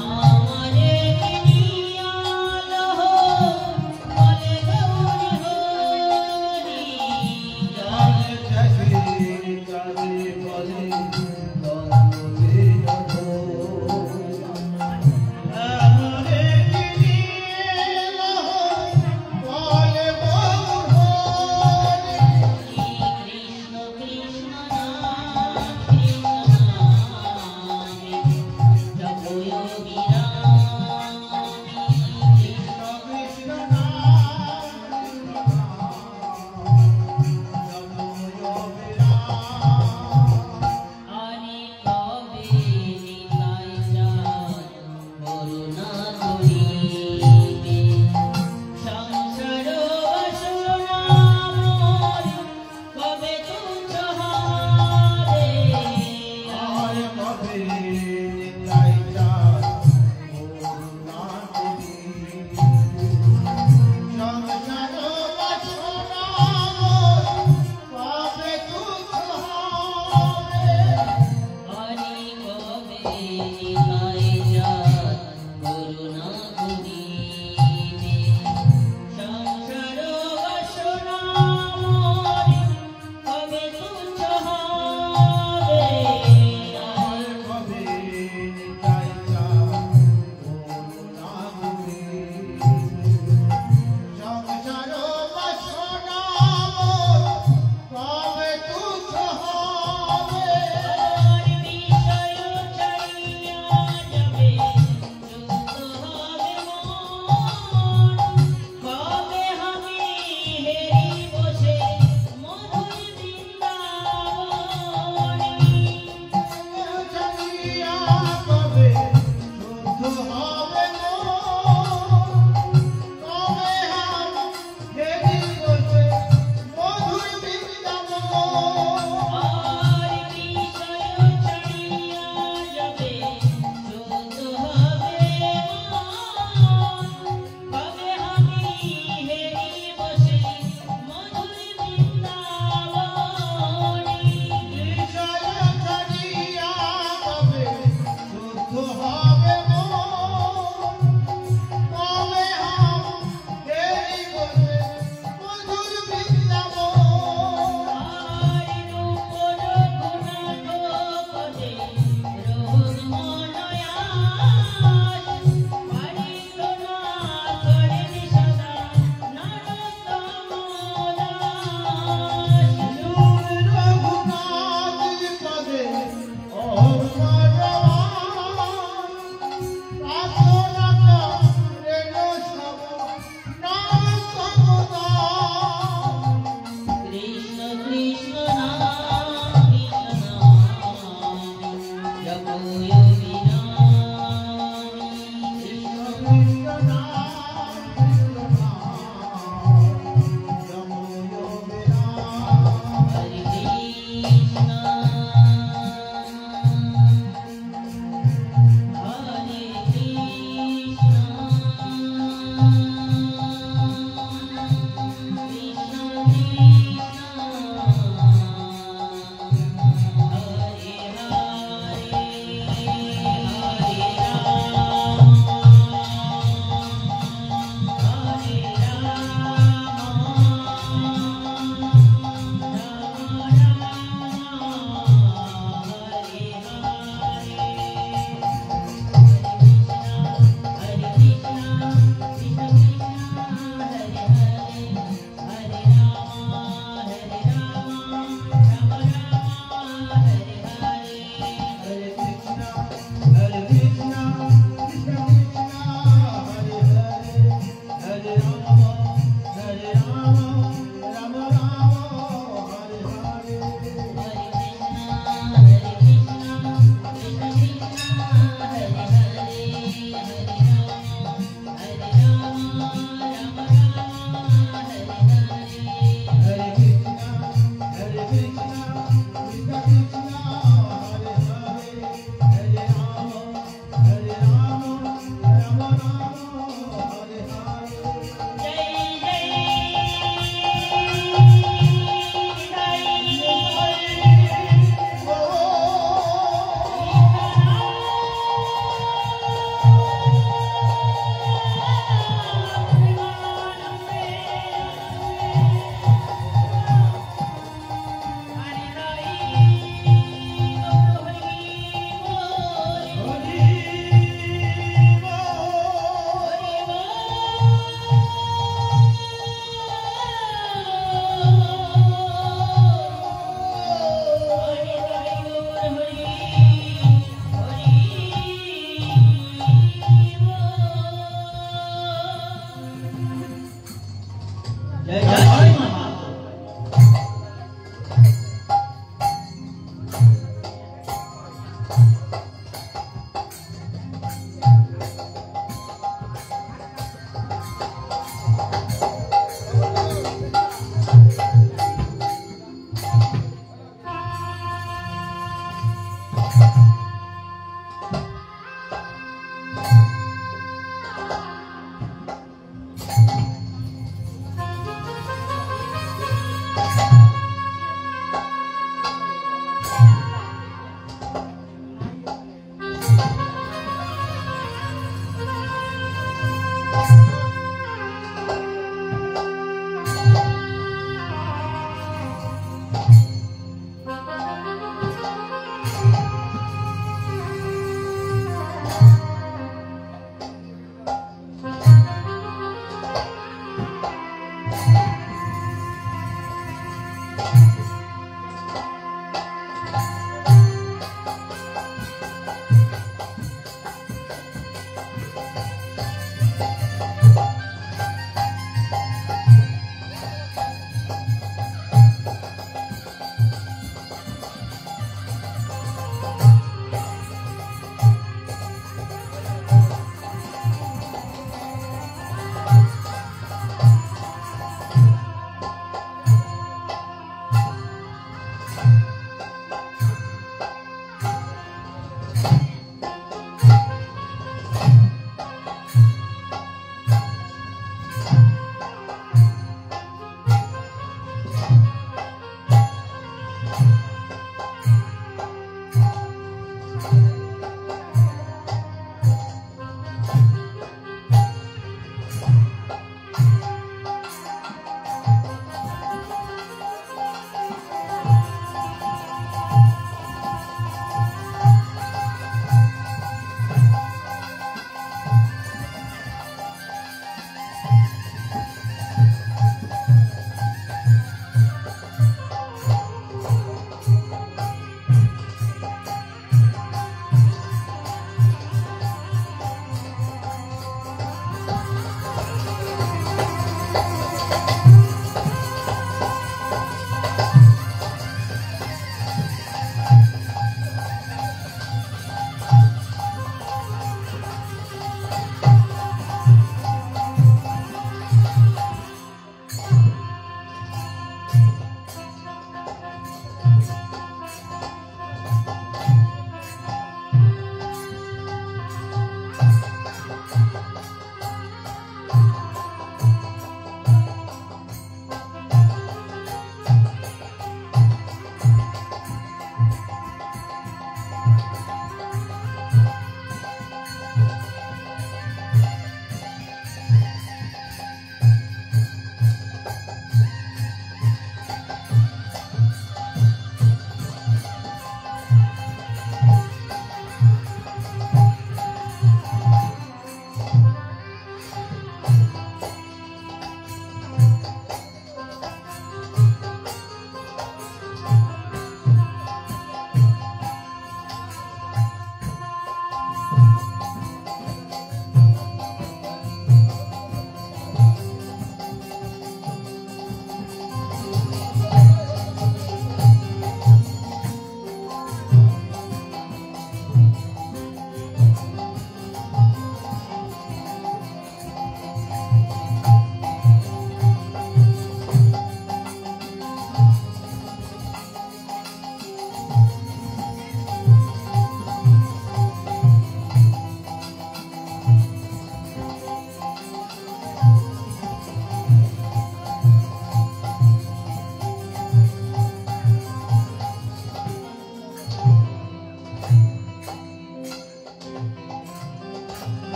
আমারে নিয়া লহ বলে গৌরী जय जय मामा।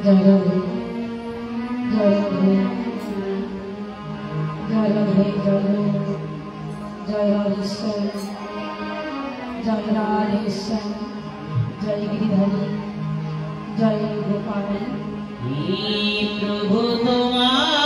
जय राधे जय राधे जय राधे जय राधेश्वर जय राधेश्वर जय गिरिधरी जय गोपाल प्रभु तुम्हारे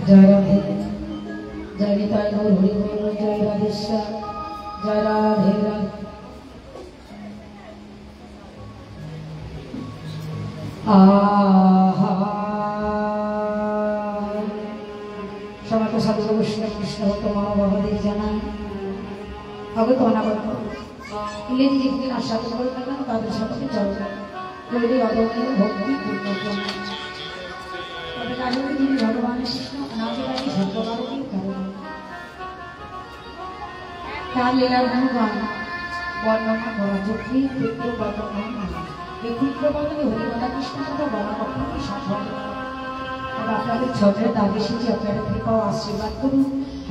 जय राधे जय गीताय गौर हरि बोल जय राधेश्वर जय राधे राधे समस्त साधु वैष्णव कृष्ण भक्त महाभावদের জানাই আগত অনাগত ইংরেজি লিখতে না সাথে বলতে না তাদের সাথে চলবে তৈরি অদম্য ভক্তি পূর্ণ তবে কাজে যিনি ভগবান কৃষ্ণ অনাদিকালী সর্বকালের কারণ তার লীলার গুণগান বর্ণনা করা যুক্তি পুত্র বর্ণনা এই পুত্র বর্ণনে হরিকথা কৃষ্ণ কথা বলা কখনোই সম্ভব নয়। তবে আপনাদের ছোটের দাবি এসেছি আপনাদের কৃপা ও আশীর্বাদ করুন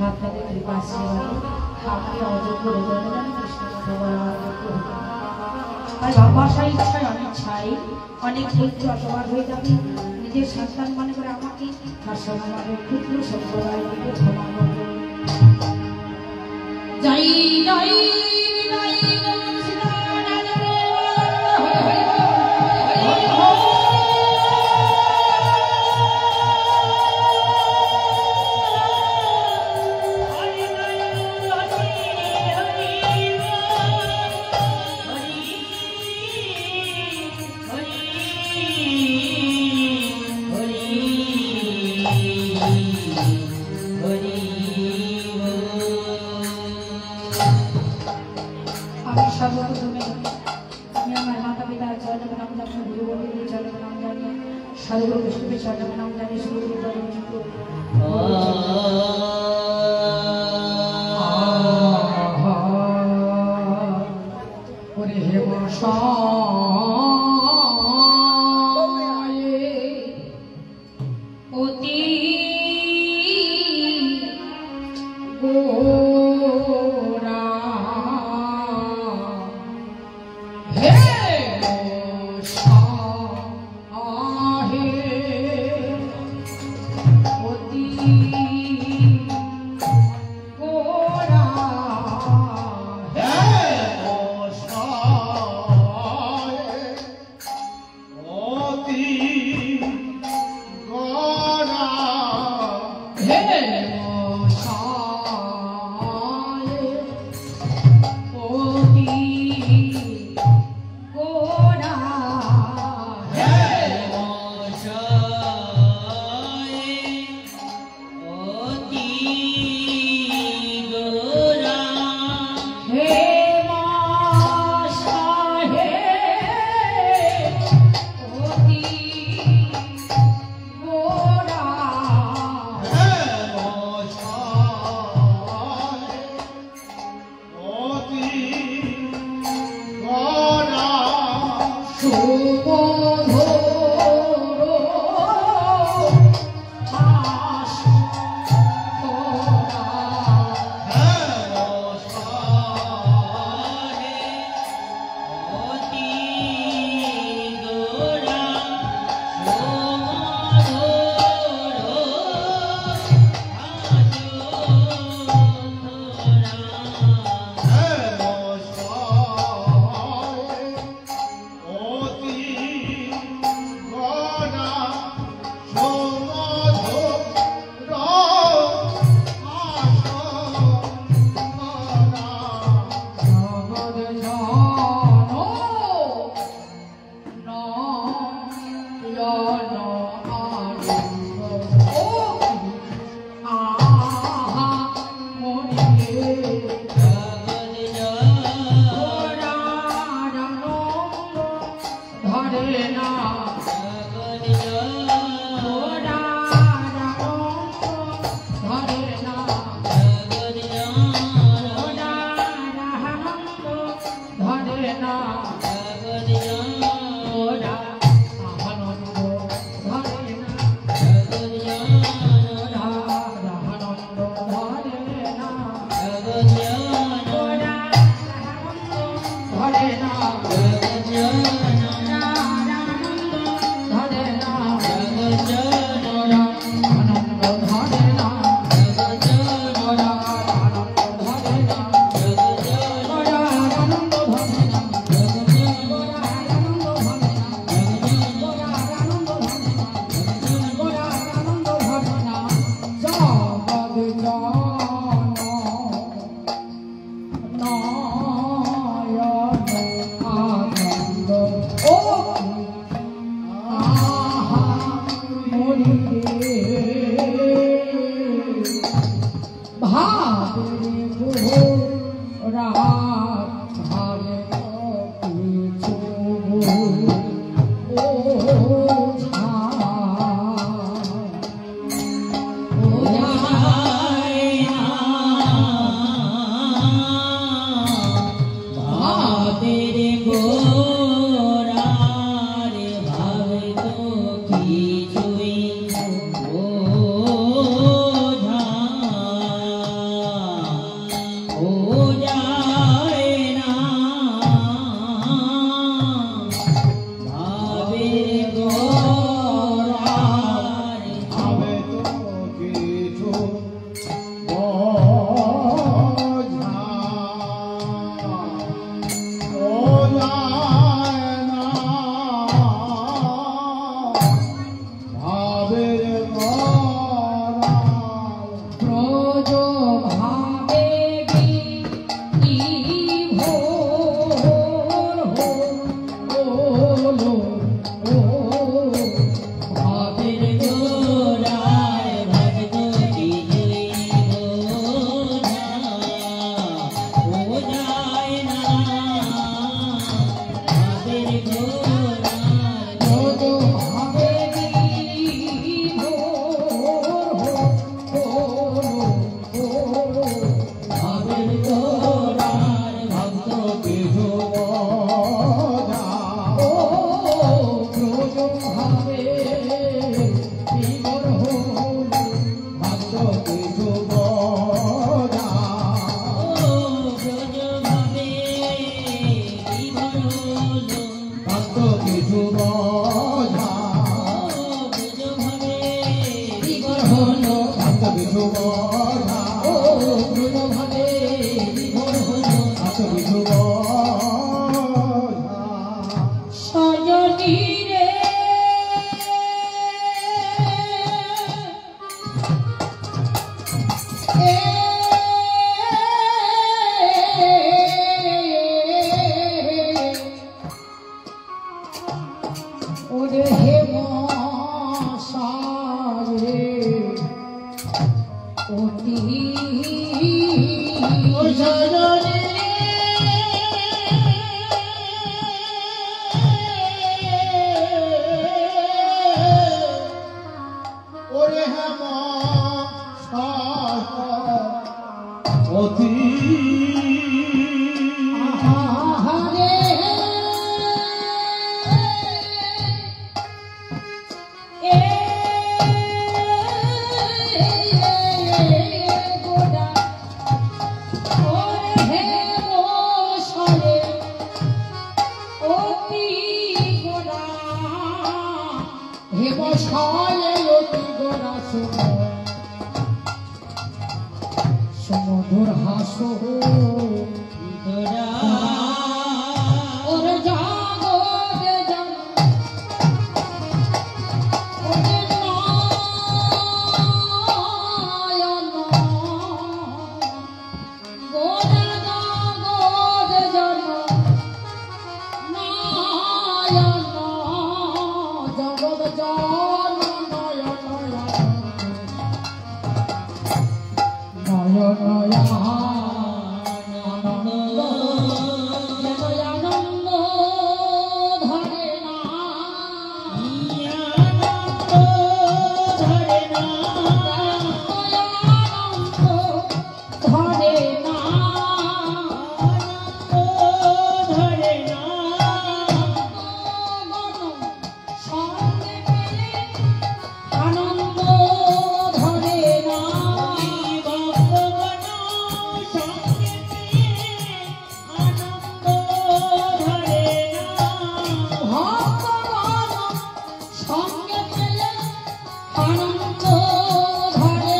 আপনাদের কৃপা আশীর্বাদ আপনি অযোগ্য হয়ে যান কৃষ্ণ কথা বলা অযোগ্য হতে তাই ভাষায় ইচ্ছায় অনিচ্ছায় অনেক ধৈর্য অসবার হয়ে যাবে নিজের সন্তান মনে করে আমাকে তার সঙ্গে আমাদের ক্ষুদ্র সম্প্রদায় থেকে ক্ষমা করবে। জয় জয় সাধুগুরু বিষ্ণু সাধক নাম জানি শুরু ওরে হে অতি গোরা হে অতি গোরা Hare বিধু বোঝা বিভোর হলো ভক্ত বিধু বোঝা ও ব্রজ ভাবে বিভোর হলো ভক্ত বিধু বোঝা সজনী রে ওরে হে মশারে অতি সজনী ওরে হেম অতি আহারে এ গোডা ওরে হে মশারে অতি গোডা হে মশারে অতি গোডা সমুদ্র হাসো ওরে জাগো রে জান ওরে নয়ন গোরা জাগো রে জান নয়ন জগৎ জন নয়ন নয়ন আনন্দ ধরে না ধরে না সঙ্গে পেলে আনন্দ ধরে না ভক্তগণ সঙ্গে পেলে আনন্দ ধরে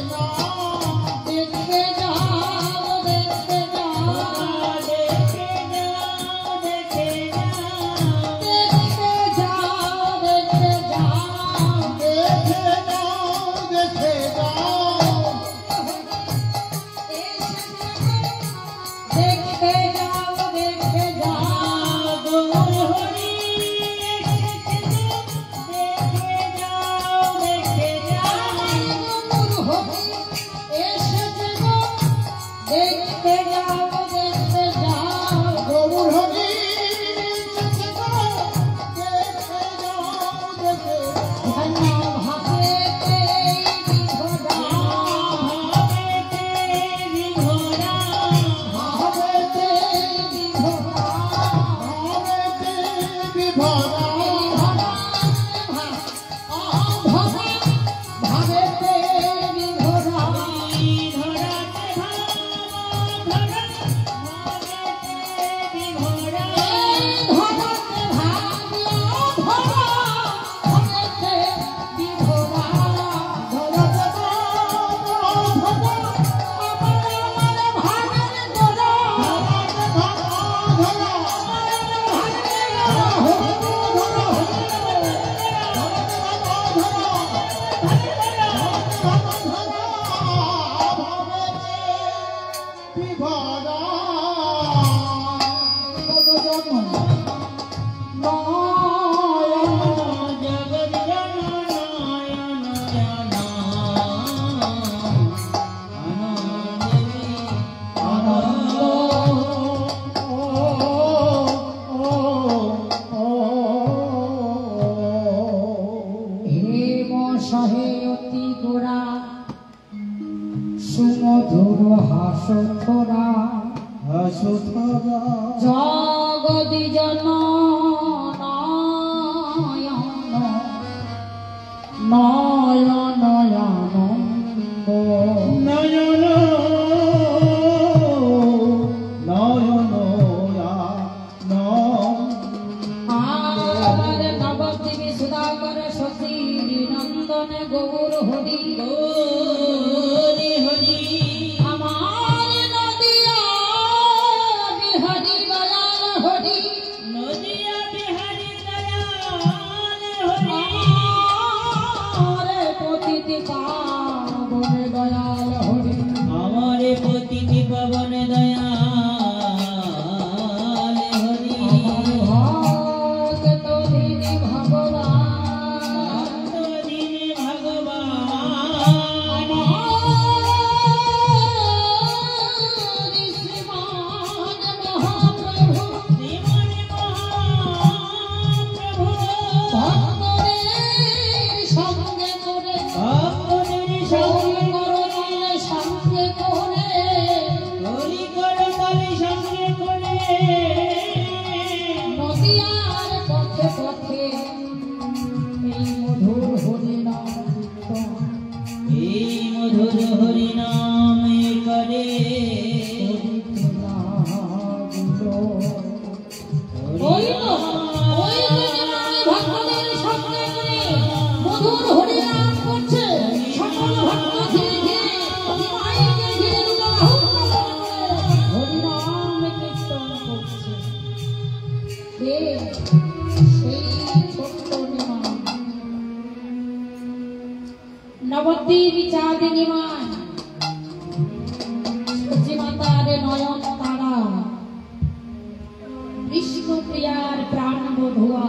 না দেখতে যাও দেখতে যাও দেখতে যাও দেখতে যাও দেখতে যাও দেখতে যাও গৌর হরি দেখতে যাও দেখতে যাও গৌর হরি এসেছে গো দেখতে যাও দেখতে যাও গৌর হরি ধন্য ভাবেতে বিধরা ভাবেতে বিধরা ভাবেতে বিধরা সুমধুর হাস থোরা জগদি জন নয়ন নয়ন হরি নাম করে ওই তো নিমাই ভক্তদের সঙ্গে করে মধুর হরি নাম করছে। সকল ভক্ত ধীরে ধীরে নিমাইকে ঘিরে নিল, হরি নাম কীর্তন করছে। সেই ছোট্ট নিমাই, নবদ্বীপ চাঁদ নিমাই, সূর্যমাতার নয়ন তারা, বিষ্ণুপ্রিয়ার প্রাণ বধুয়া,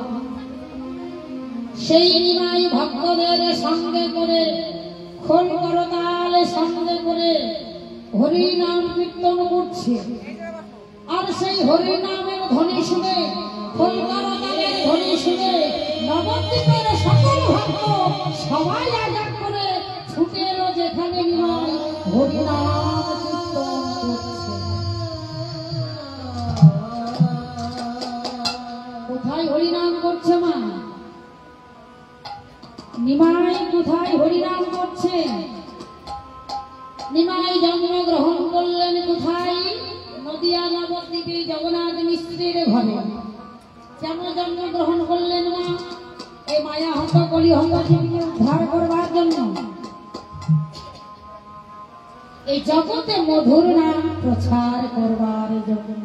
সেই নিমাই ভক্তদের সঙ্গে করে খোল করতাল সঙ্গে করে হরি নাম কীর্তন করছে। আর সেই হরি নামের ধ্বনি শুনে, খোল করতালের ধ্বনি শুনে নবদ্বীপের সকল ভক্ত সবাই এক এক করে ছুটে এলো যেখানে নিমাই হরি নাম কীর্তন করছে। কোথায় হরিনাম করছে মা? নিমাই কোথায় হরিনাম করছে? নিমাই জন্মগ্রহণ করলেন কোথায়? নদিয়া নবদ্বীপে জগন্নাথ মিস্ত্রির ঘরে। কেন জন্মগ্রহণ করলেন মা? এই মায়া হত কলিহত জীবকে উদ্ধার করবার জন্য, এই জগতে মধুর নাম প্রচার করবার জন্য,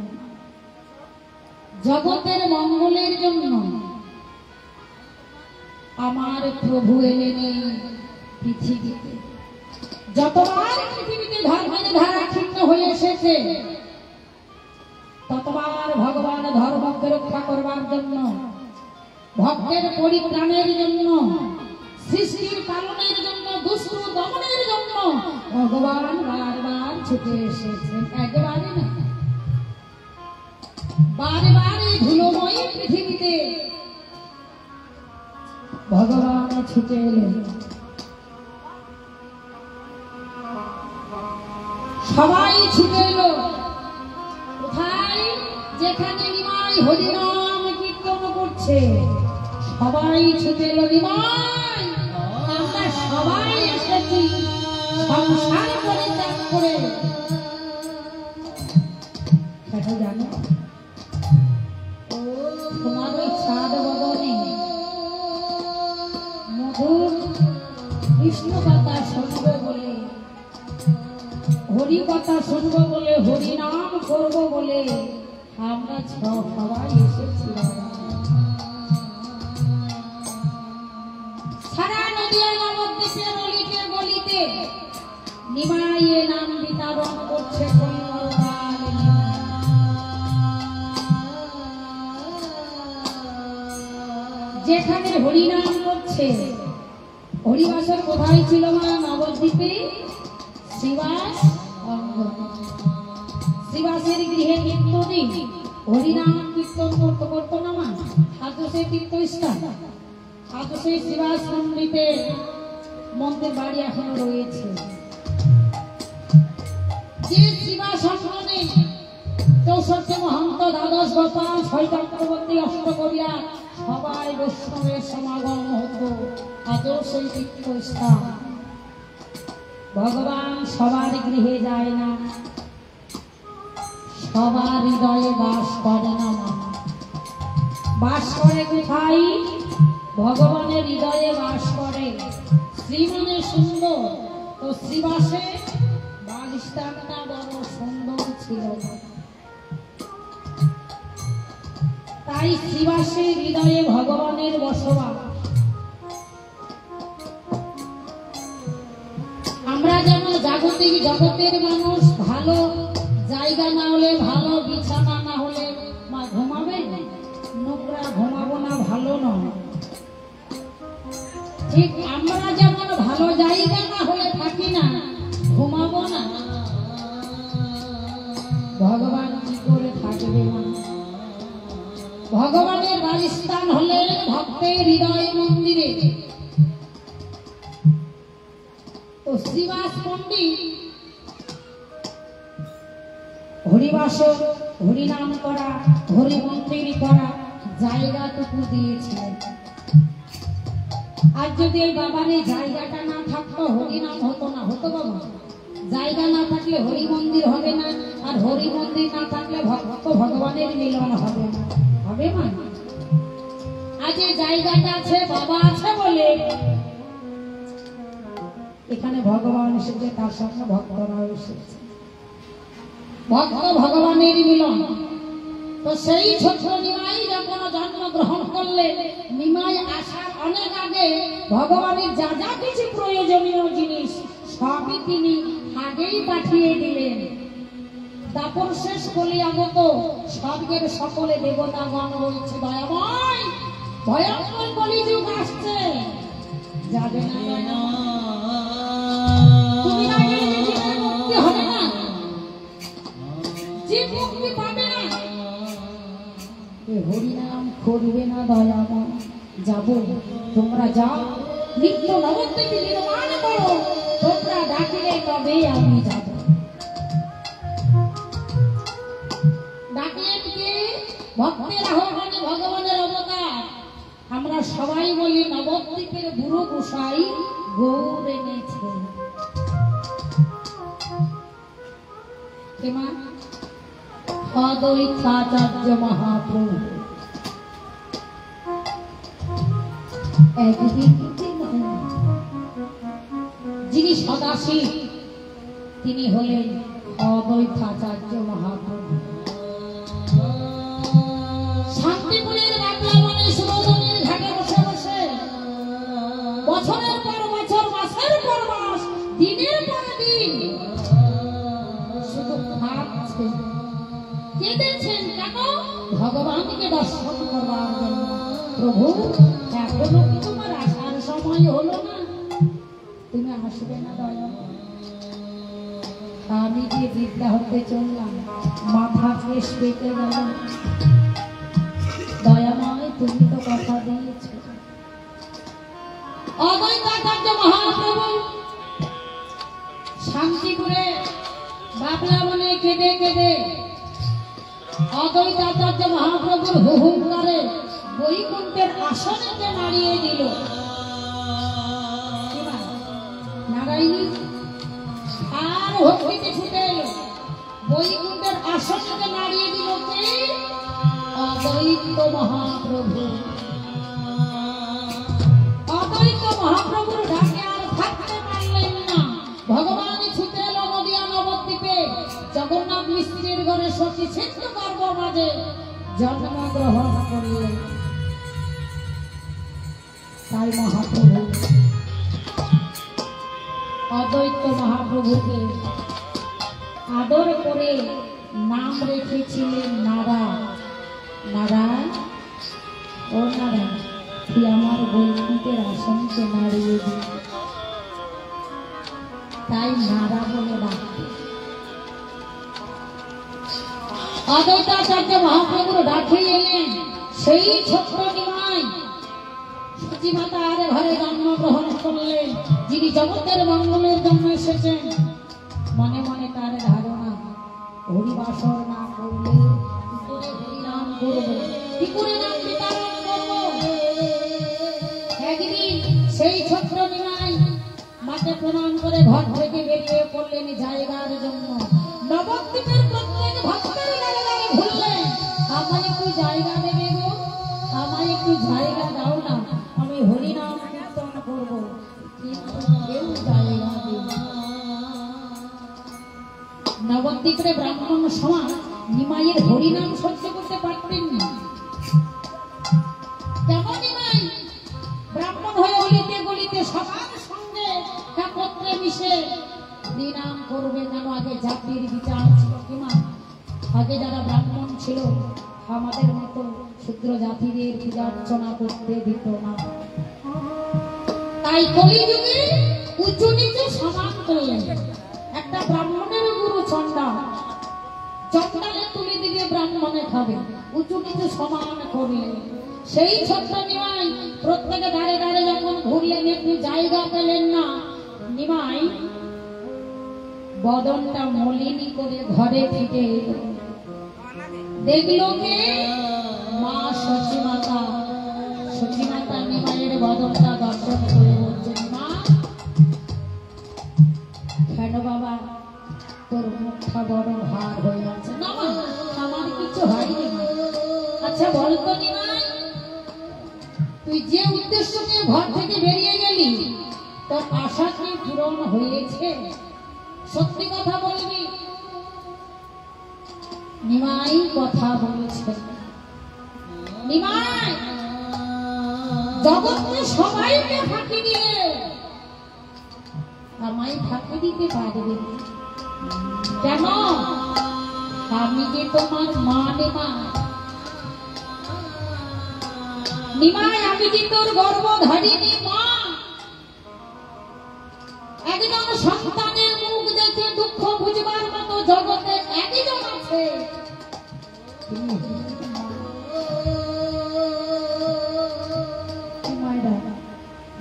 জগতের মঙ্গলের জন্য আমার প্রভু এলেন এই পৃথিবীতে। যতবার পৃথিবীতে ধর্মের ধারা ক্ষিপ্ত হয়ে এসেছে, ততবার ভগবান ধর্মকে রক্ষা করবার জন্য, ভক্তের পরিত্রাণের জন্য, সৃষ্টির পালনের জন্য, দুষ্ট দমনের জন্য ভগবান বারবার ছুটে এসেছেন। একবারে না, বারবার এই ধুলোময়ী পৃথিবীতে ভগবান ছুটে এলেন। সবাই ছুটে এলো কোথায়? যেখানে নিমাই হরিনাম কীর্তন করছে। সবাই ছুটে এলো, নিমাই আমরা সবাই এসেছি সংসার পরিত্যাগ করে। কেন জানো? তোমার ওই চাঁদ বদনে মধুর বিষ্ণু কথা শুনবো বলে, হরি কথা শুনবো বলে, হরি নাম করবো বলে আমরা সবাই এসেছি। সারা নদিয়া নবদ্বীপের অলিতে গলিতে নিমাই এ নাম বিতরণ করছে। যেখানে হরিনাম করছে, হরিবাসর কোথায় ছিল মা? নবদ্বীপে শ্রীবাস অঙ্গন। শ্রীবাসের গৃহে নিত্যদিন হরিনাম কীর্তন করতো না মা। আজ সেই তীর্থস্থান, আজ সেই শ্রীবাস মন্দিরে মন্দির বাড়ি এখনো রয়েছে। যে শ্রীবাস অঙ্গনে 64 মহন্ত, দ্বাদশ গোপাল, 6 চক্রবর্তী, অষ্টকবিরা সবাই বৈষ্ণবের সমাগম হতো। আজও সেই তীর্থস্থান। ভগবান সবার গৃহে যায় না, সবার হৃদয়ে বাস করে না। বাস করে কোথায়? ভগবানের হৃদয়ে বাস করে। শ্রীমনে সুন্দর, তো শ্রীবাসে বাসস্থানটা বড় সুন্দর ছিল। তাই শ্রীবাসের হৃদয়ে ভগবানের বসবাস। আমরা যেমন জাগতিক জগতের মানুষ, ভালো জায়গা না হলে, ভালো বিছানা না হলে মা ঘুমাবে? নোংরা ঘুমাবো না, ভালো নয়। ঠিক আমরা যেমন ভালো জায়গা না হলে থাকি না, ঘুমাবো না, ভগবান কি করে থাকবে না? ভগবানের বাসস্থান হলে ভক্তের হৃদয় মন্দিরে। তো শ্রীবাস পণ্ডিত হরিবাস, হরিনাম করা, হরি মন্দির করা জায়গাটুকু দিয়েছিলেন। আর যদি এই বাবার এই জায়গাটা না থাকতো, হরিনাম হতো না। হতো বাবা? জায়গা না থাকলে হরি মন্দির হবে না, আর হরি মন্দির না থাকলে ভক্ত ভগবানের মিলন হবে না। হবে মা? আজ এই জায়গাটা আছে, বাবা আছে বলে এখানে ভগবান এসেছে, তার সঙ্গে ভক্তরাও এসেছে। ভক্ত ভগবানের মিলন। তো সেই ছোট নিমাই যখন জন্মগ্রহণ করলেন, নিমাই আসার অনেক আগে ভগবানের যা যা কিছু প্রয়োজনীয় জিনিস সবই তিনি আগেই পাঠিয়ে দিলেন। তারপর শেষ কলিয়াগত স্বর্গের সকলে দেবতাগণ বলছে, দয়াময় ভয়ঙ্কর কলিযুগ আসছে, যাবে না তুমি না গেলে জীবনে মুক্তি হবে না, জীব মুক্তি পাবে না। হরিনাম করবে না দয়াময়, যাব তোমরা যাও, নিত্য নবদ্বীপ নির্মাণ করো, তোমরা ডাকিলে তবে আমি যাব। ডাকলেন কে? ভক্তের আহ্বানে ভগবানের অবতার। আমরা সবাই বলি নবদ্বীপের গুরু গোসাই গৌর এনেছে। অদ্বৈতাচার্য মহাপ্রভু একদিন যিনি সদাশিব, তিনি হলেন অদ্বৈতাচার্য মহাপ্রভু। শান্তিপুরের বাবলাবনে সুরধনীর ঘাটে বসে বসে বছরের পর বছর, মাসের পর মাস, দিনের পর দিন শুধু ভাবছেন, কেঁদেছেন। কেন? ভগবানকে দর্শন করার জন্য। প্রভু, এখনো কি তোমার আসার সময় হলো না? তুমি আসবে না দয়া? আমি যে বিদ্যা হতে চললাম, মাথা কেশ পেতে গেল, দয়াময় তুমি তো কথা দিয়েছ। অদ্বৈতাচার্য মহাপ্রভু শান্তিপুরে বাবলাবনে কেঁদে কেঁদে অদ্বৈতাচার্য মহাপ্রভুর হুহুঙ্কারে বৈকুণ্ঠের আসনেতে নাড়িয়ে দিল। নারায়ণী আর ভক্তিতে ছুটে এলো, বৈকুণ্ঠের আসনেতে নাড়িয়ে দিল কে? অদ্বৈত মহাপ্রভু। অদ্বৈত মহাপ্রভুর ডাকে আর থাকতে পারলেন না, ভগবান ছুটে এলো নদিয়া নবদ্বীপে। জগন্নাথ মিস্ত্রির ঘরে সতী সিদ্ধ গর্ভ মাঝে জন্মগ্রহণ করলেন। তাই মহাপ্রভু অদ্বৈত মহাপ্রভুকে আদর করে নাম রেখেছিলেন নারায়ণ। নারায়ণ, ও নারায়ণ, তুই আমার বৈকুণ্ঠের আসনকে নাড়িয়ে দিল। তাই নারা বলে ডাকতে। অদ্বৈতাচার্য মহাপ্রভুর ডাকে এলেন সেই ছোট্ট নিমাই। সচিমাতার ঘরে জন্মগ্রহণ করলেন, যিনি জগতের মঙ্গলের জন্য এসেছেন। মনে মনে তার ধারণা, হরিবাসর না করলে কি করে হরিনাম করবো, কি করে নাম বিতরণ করবো। একদিন সেই ছোট্ট নিমাই মাকে প্রণাম করে ঘর থেকে বেরিয়ে পড়লেন জায়গার জন্য। নবদ্বীপের প্রত্যেক ভক্তের দ্বারে দ্বারে ঘুরলেন, আমায় একটু জায়গা দেবে গো, আমায় একটু জায়গা দাও না, আমি হরিনাম কীর্তন করবো। কিন্তু কেউ জায়গা দেবে না। নবদ্বীপের ব্রাহ্মণ সমাজ নিমাইয়ের হরিনাম সহ্য করতে পারতেন না। কেমন নিমাই ব্রাহ্মণ হয়ে অলিতে গলিতে সবার সঙ্গে একত্রে মিশে হরিনাম করবে। কেন? আগে জাতির বিচার ছিল কিমা, আগে যারা ব্রাহ্মণ ছিল আমাদের মতো শূদ্র জাতিদের পূজা অর্চনা করতে দিত না। তাই কলিযুগে উঁচু নিচু সমান করলেন। একটা ব্রাহ্মণের গুরু চণ্ডাল, চণ্ডালে তুলে দিলে ব্রাহ্মণে খাবে, উঁচু নিচু সমান করলেন। সেই ছোট্ট নিমাই প্রত্যেকে দাঁড়ে দাঁড়ে যখন ঘুরলেন, একটু জায়গা পেলেন না। নিমাই বদনটা মলিনী করে ঘরে ফিরে এলো। দেখল কে? মা সচিমাতা। সচিমাতা নিমাইয়ের বদনটা দর্শন করে বলছেন, মা কেন বাবা বাবা তোর মুখটা বড় ভার হয়ে আছে। না মা, আমার কিছু হয়নি মা। আচ্ছা বলতো নিমাই, তুই যে উদ্দেশ্য নিয়ে ঘর থেকে বেরিয়ে গেলি তোর আশা কি পূরণ হয়েছে? সত্যি কথা বলবি। নিমাই কথা বলেছে। নিমাই জগতে সবাইকে ফাঁকি দিয়ে আমায় ফাঁকি দিতে পারবে কেন? আমি যে তোমার মা। নিমাই আমি যে তোর গর্ভধারিণী মা। একজন সন্তানের মুখ দেখে দুঃখ বুঝবার মতো জগতে একজন আছে।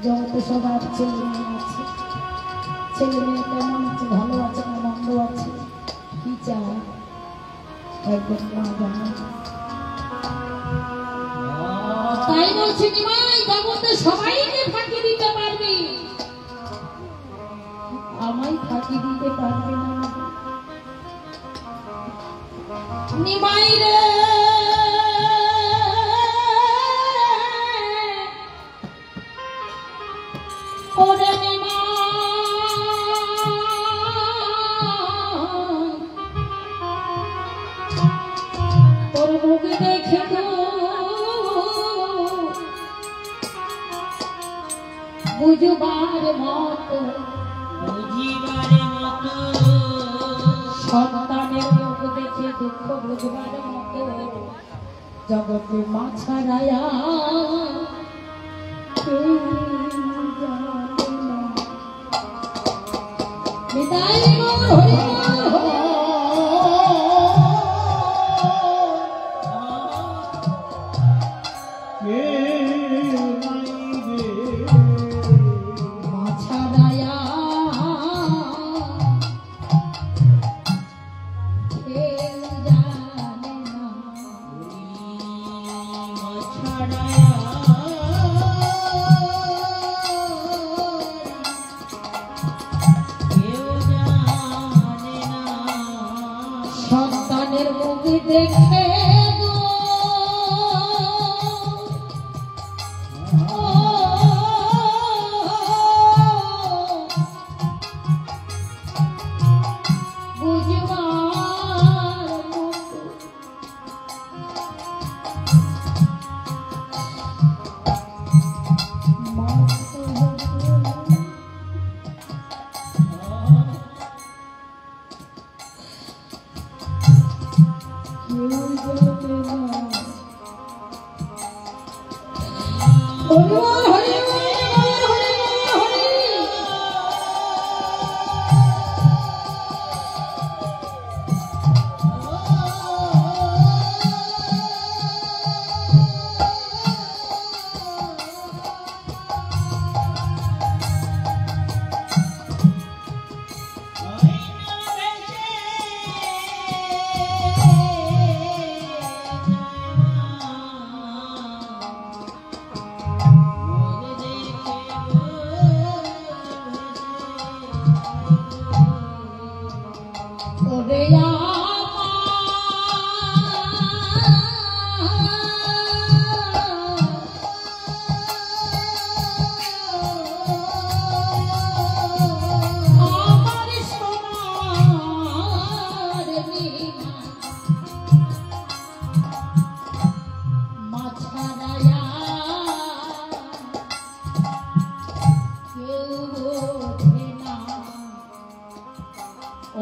জগতে সবার ছেলে মেয়ে আছে। ছেলে মেয়ে কেমন আছে, ভালো আছে না মন্দ আছে, কি চায় একজন মা জানে। তাই বলছি নিমাই জগতে সবাইকে ফাঁকি দিতে পারবি, আমায় ফাঁকি দিতে পারবে না। নিমাই রে ওরে নিমাই, তোর মুখ দেখে বুঝবার মতো সন্তানের মুখ দেখে দুঃখ বুঝবার মতো জগতে মা ছাড়ায়া কেউ জানে না। বিদায় মোর হরি সন্তানের মুখ দেখে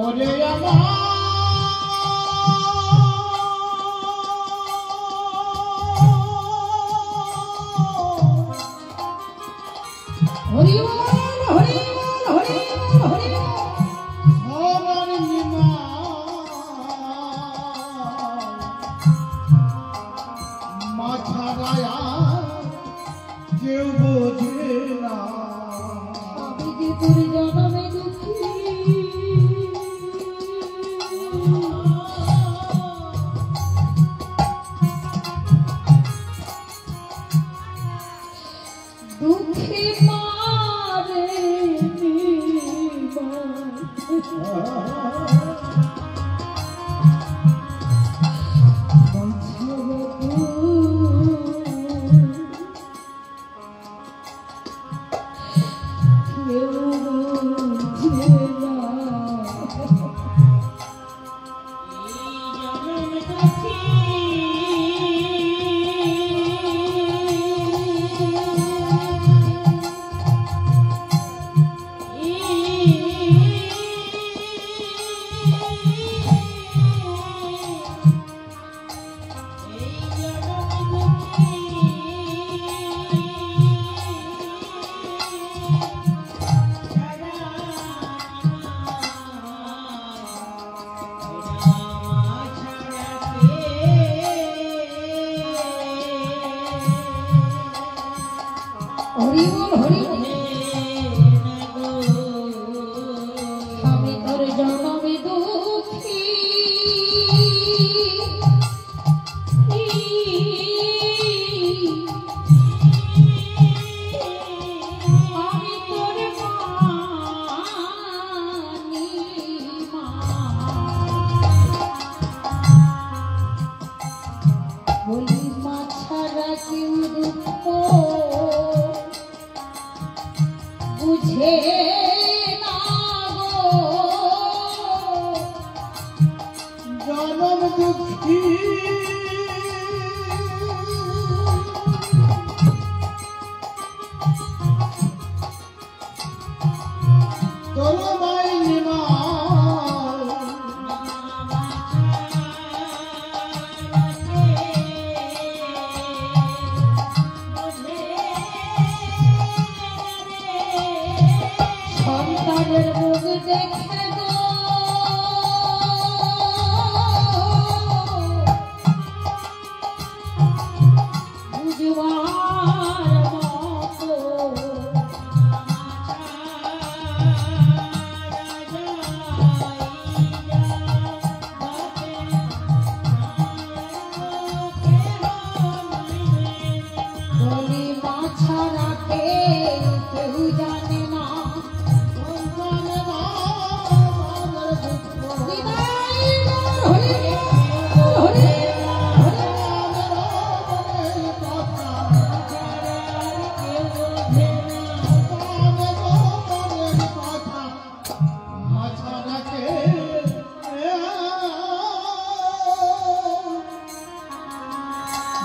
ওরে আমার হরি হরি হরি হরি সবার নিমা মাথা রায়া কেউ বোঝে না। আমি যে তোর জন্মে দুঃখী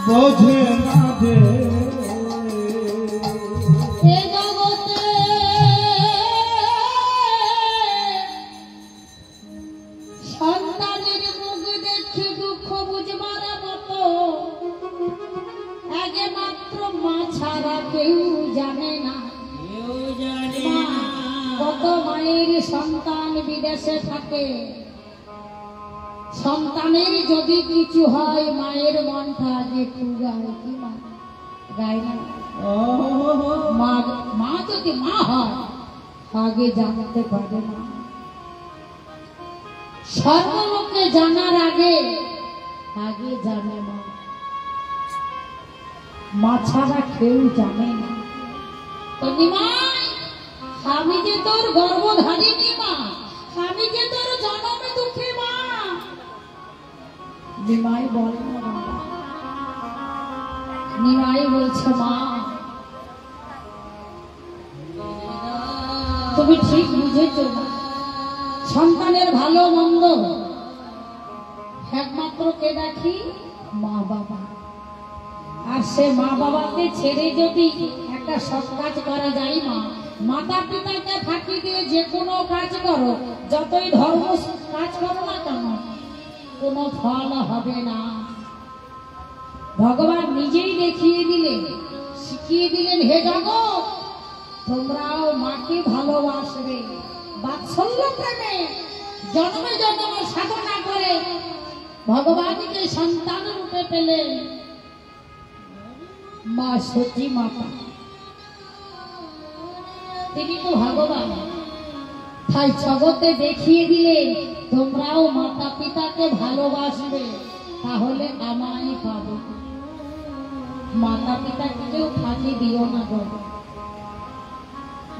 বোঝে না যে এ জগতে সন্তানের মুখ দেখে দুঃখ বুঝবার মতো আগে মাত্র মা ছাড়া কেউ জানে না। মা, কত মায়ের সন্তান বিদেশে থাকে, সন্তানের যদি কিছু হয় মায়ের মনটা যে গায় কি মা গায় না। মা যদি মা হয় আগে জানতে পারে না, সর্বলোকে জানার আগে আগে জানে মা। মা ছাড়া কেউ জানে না। তো নিমাই, আমি যে তোর গর্ভধারিণী মা, আমি যে তোর জনমে দুঃখী মা। নিমাই বলে না বাবা, নিমাই বলছে মা তুমি ঠিক বুঝেছ না, সন্তানের ভালো মন্দ একমাত্র কে দেখি মা বাবা। আর সে মা বাবাকে ছেড়ে যদি একটা সৎ কাজ করা যায় মা, মাতা পিতাকে ফাঁকি দিয়ে যে কোনো কাজ করো, যতই ধর্ম কাজ করো না কেন কোনো ফল হবে না। ভগবান নিজেই দেখিয়ে দিলেন, শিখিয়ে দিলেন, হে জগৎ তোমরাও মাকে ভালোবাসবে। বাৎসল্য প্রেমে জন্মে জন্মে সাধনা করে ভগবানকে সন্তান রূপে পেলেন মা সতী মাতা। তিনি তো ভগবান, তাই জগতে দেখিয়ে দিলেন তোমরাও মাতা পিতাকে ভালোবাসবে, তাহলে আমায় পাবে। মাতা পিতাকে কেউ ফাঁকি দিও না গো,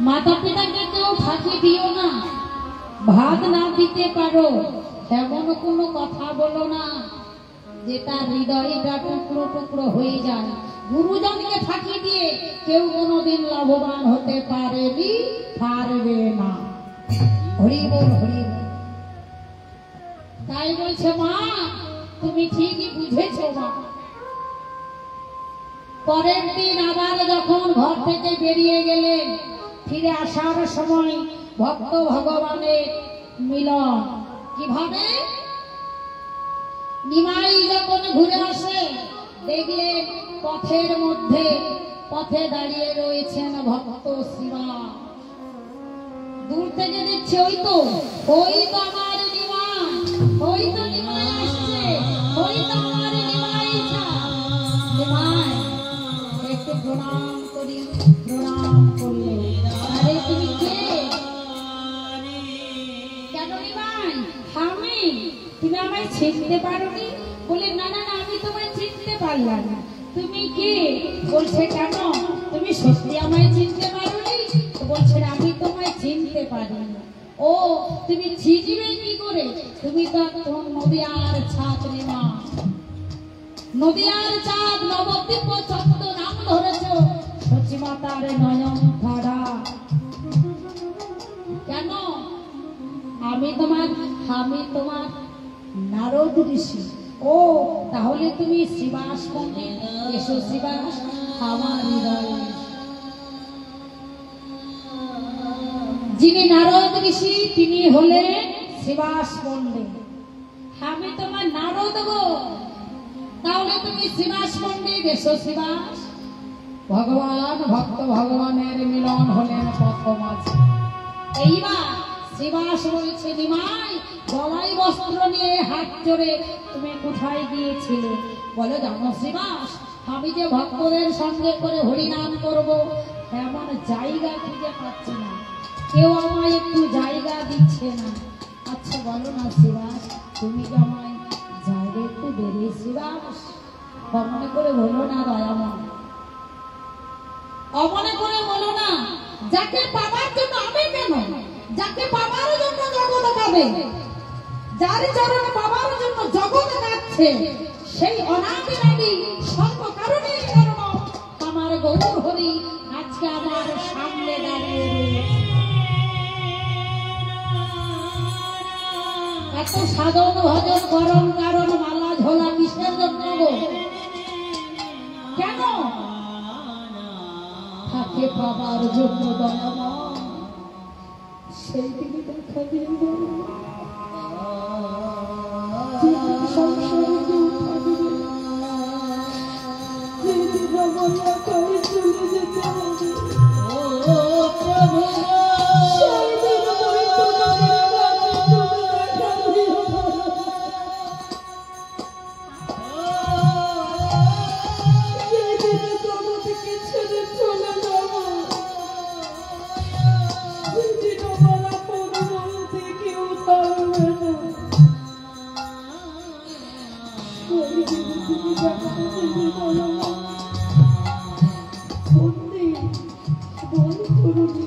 মাতা পিতাকে কেউ ফাঁকি দিও না। ভাত না দিতে পারো এমন কোনো কথা বলো না যেটা হৃদয়টা টুকরো টুকরো হয়ে যায়। গুরুজনকে ফাঁকি দিয়ে কেউ কোনোদিন লাভবান হতে পারেনি, পারবে না। হরি বল, হরি বল। তাই বলছে মা, তুমি ঠিকই বুঝেছো মা। পরের দিন আবার যখন ঘর থেকে বেরিয়ে গেলেন, ফিরে আসার সময় ভক্ত ভগবানের মিলন। কিভাবে? নিমাই যখন ঘুরে আসে, দেখলেন পথের মধ্যে পথে দাঁড়িয়ে রয়েছেন ভক্ত শিবা। দূর থেকে দেখছে ওই তো আমার নিমাই, ওই তো নিমাই আসছে, ওই তো আমার নিমাই। নিমাই একটু প্রণাম করি। প্রণাম করলে, আরে তুমি কে? কেন নিমাই? আমি? তুমি আমায় চিনতে পারোনি? বলে না না না, আমি তোমায় চিনতে পারলাম না। তুমি কে? বলছে কেন, তুমি সত্যি আমায় চিনতে পারোনি? বলছে আমি তোমায় চিনতে পারিনি। ও, তুমি চিনবে কি করে? তুমি তো এখন নদিয়ার ছাত্রী মা। নদিয়ার চাঁদ নবদ্বীপ চন্দ্র নাম ধরেছ, সচিমাতার নয়ন ধারা। কেন? আমি তোমার নারদ ঋষি। ও, তাহলে তুমি শিবাস পণ্ডিত। এসো শিবাস, আমার হৃদয়। যিনি নারদ ঋষি তিনি হলেন শিবাস পণ্ডিত। আমি তোমার নারদ গো, তাহলে তুমি শিবাস পণ্ডিত। এসো শিবাস। ভগবান ভক্ত ভগবানের মিলন হলেন প্রথম আছে। এইবার শিবাস বলছে নিমাই, গলায় বস্ত্র নিয়ে হাত জোড়ে তুমি কোথায় গিয়েছিলে? বলে জানো শিবাস, আমি যে ভক্তদের সঙ্গে করে হরিনাম করব এমন জায়গা খুঁজে পাচ্ছি না, কেউ আমায় একটু জায়গা দিচ্ছে না। আচ্ছা বলো না শিবাস, তুমি কি আমায় জায়গা একটু দেবে শিবাস? অমনে করে বলো না দয়াময়, অমনে করে বলো না। যাকে পাবার জন্য আমি কেন, যাকে পাবার জন্য জগৎ পাবে, যার চরণ পাবার জন্য জগৎ কাঁদছে, সেই অনাদিনাদি সর্বকারণের কারণ আমার গৌর হরি আজকে আমার সামনে দাঁড়িয়ে রয়েছে। এত সাধন ভজন করণ কারণ মালা ঝোলা কিসের জন্য গো? কেন? তাকে পাবার জন্য দয়াময়। সেই দিকে দেখা দিয়ে সংসারে কেউ থাকবে, যেদিন আমার একাই চলে যেতে হবে, সেই দিন হয়তো জগৎকে ছেড়ে চলে যাবো, যেদিন আমার আপন বলতে কেউ থাকবে না, ওই দিন তুমি জানাতে যেতে বলো না। বন্দি বল করুনি,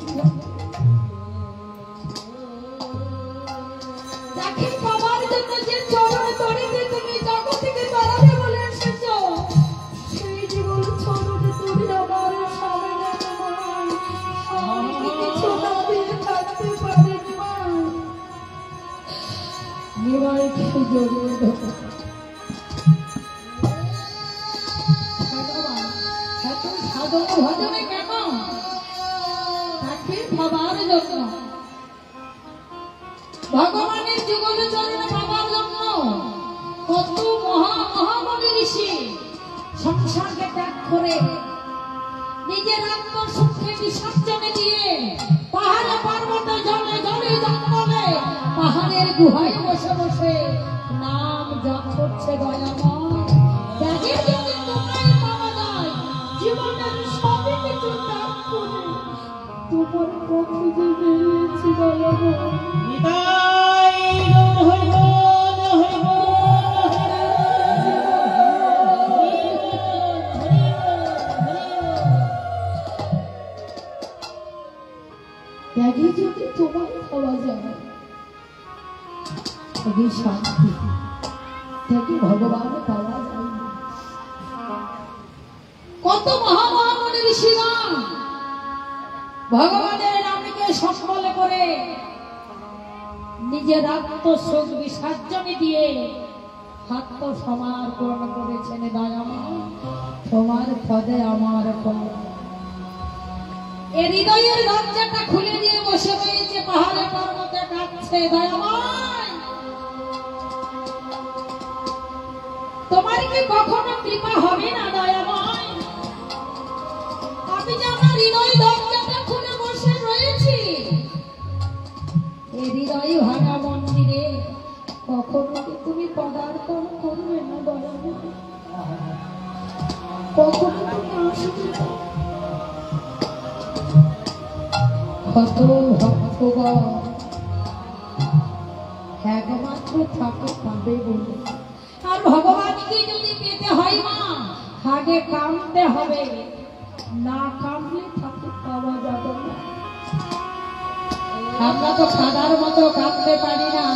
যাকে পাবার জন্য যে চরণ তরিতে তুমি জগৎ থেকে তাড়াতে বলে এসেছো, সেই জীবন চরণে তুমি আমার সামনে নাই। আমি কিছু না দিয়ে থাকতে পারিনি মা। নিমাইকে জড়িয়ে ধরো। এত সাধন ভজনে কেন? তাকে পাবার জন্য, ভগবানের যুগল চরণে পাবার জন্য। কত মহামনি ঋষি সংসারকে ত্যাগ করে নিজের আত্মসুখকে বিসর্জনে দিয়ে পাহাড়ে পর্বতে জলে জলে জঙ্গলে পাহাড়ের গুহায় বসে বসে নাম জপ করছে দয়াময়। ত্যাগের যদি তোমায় পাওয়া যায়, জীবনের সবই কিছু ত্যাগ করে তোমার পথে যে বেরিয়েছি দয়াময়। ত্যাগে যদি তোমায় পাওয়া যায়, থাকি শান্তি, থাকি ভগবান পাওয়া যায় না। কত মহামহামণি ঋষিগণ ভগবানের নামকে সম্বল করে নিজের আত্মশোক বিসর্জনে দিয়ে আত্মসমর্পণ করেছেন। দয়াময় তোমার পদে আমার পদ, এ হৃদয়ের দরজাটা খুলে দিয়ে বসে রয়েছে, পাহাড়ে পর্বতে কাঁদছে। দয়াময় তোমার কি কখনো কৃপা হবে না? দয়াময় আমি যে আমার হৃদয় দরজাটা খুলে বসে রয়েছি, এই হৃদয় ভাঙা মন্দিরে কখনো কি তুমি পদার্পণ করবে না? দয়াময় কখনো তুমি আসবে না? কত ভক্তগণ একমাত্র থাকে পাবে বলে, আর ভগবানকে যদি পেতে হয় মা আগে কামতে হবে, না কামলে থাকে পাওয়া যাবে না। আমরা তো খাদার মতো কাঁদতে পারি না,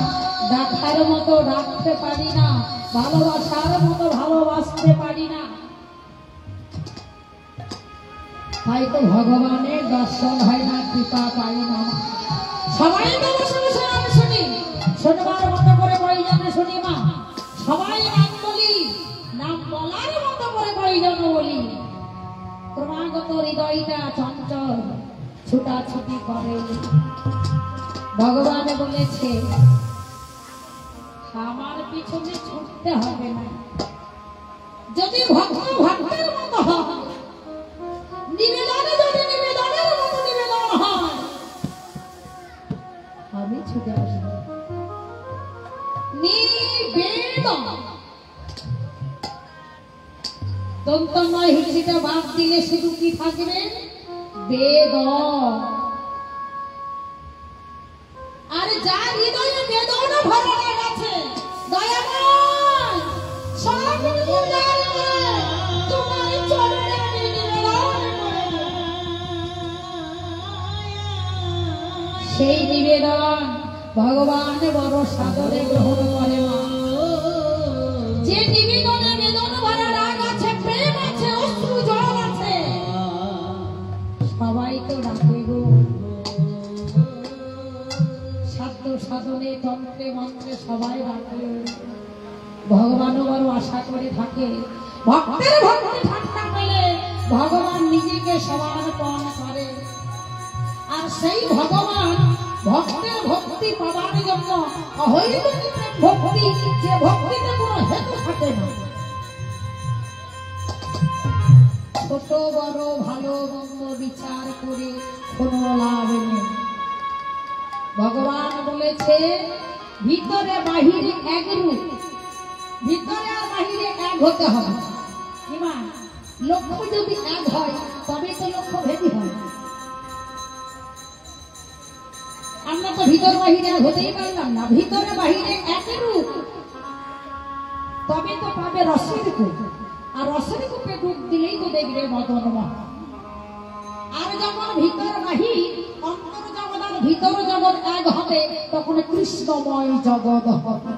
ডাক্তার মতো ডাকতে পারি না, ভালোবাসার মতো ভালোবাসতে পারি না। তাই তো ভগবানের দর্শন হয় না, কৃপা পাই না। সবাই তো বসে বসে নাম শুনি, শোনবার মতো করে প্রয়োজনে শুনি মা, সবাই নাম বলি, নাম বলার মতো করে প্রয়োজন বলি। ক্রমাগত হৃদয়টা চঞ্চল ছুটাছুটি করে। ভগবান বলেছে আমার পিছনে ছুটতে হবে না, যদি ভক্ত ভক্তের মতো হয়, নিবেদনে যদি নিবেদনের মতো নিবেদন হয়, আমি ছুটে আসবো। নিবেদন দন্তময় হিসিটা বাদ দিলে শুধু কি থাকবে? বেদন। আর যার হৃদয়ে বেদন ভরা গেছে, দয়াময় সব পূজার করে তোমার চরণে আমি নিবেদন করব। সেই নিবেদন ভগবান বড় সাদরে গ্রহণ করে মা। যে নিবেদনে বেদন ভরা রাগ আছে, প্রেম আছে, অশ্রু জল আছে, সবাই তো ডাকে গো। সাধ্য সাধনে তন্ত্রে মন্ত্রে সবাই ডাকে, ভগবানও বড় আশা করে থাকে। ভক্তের ভক্তি ঠাট্টা পেলে ভগবান নিজেকে সমর্পণ করে। আর সেই ভগবান ভক্তের ভক্তি পাবার জন্য অহৈতুকী ভক্তি, যে ভক্তিতে কোনো হেতু থাকে না। ছোট বড় ভালো মন্দ বিচার করে কোনো লাভ নেই। ভগবান বলেছে ভিতরে বাহিরে এক রূপ, ভিতরে আর বাহিরে এক হতে হবে। কিমা লক্ষ্য যদি এক হয় তবে তো লক্ষ্য ভেদি হয়। আমরা তো ভিতর বাহিরে হতেই পারলাম না। ভিতরে বাহিরে এক রূপ, তবে তো পাবে রসের কূপ, আর রসের কূপে ডুব দিলেই তো দেখবে মদন মোহন। আর যখন ভিতর বাহির অন্তর জগৎ আর ভিতর জগৎ এক হবে, তখন কৃষ্ণময় জগৎ হবে।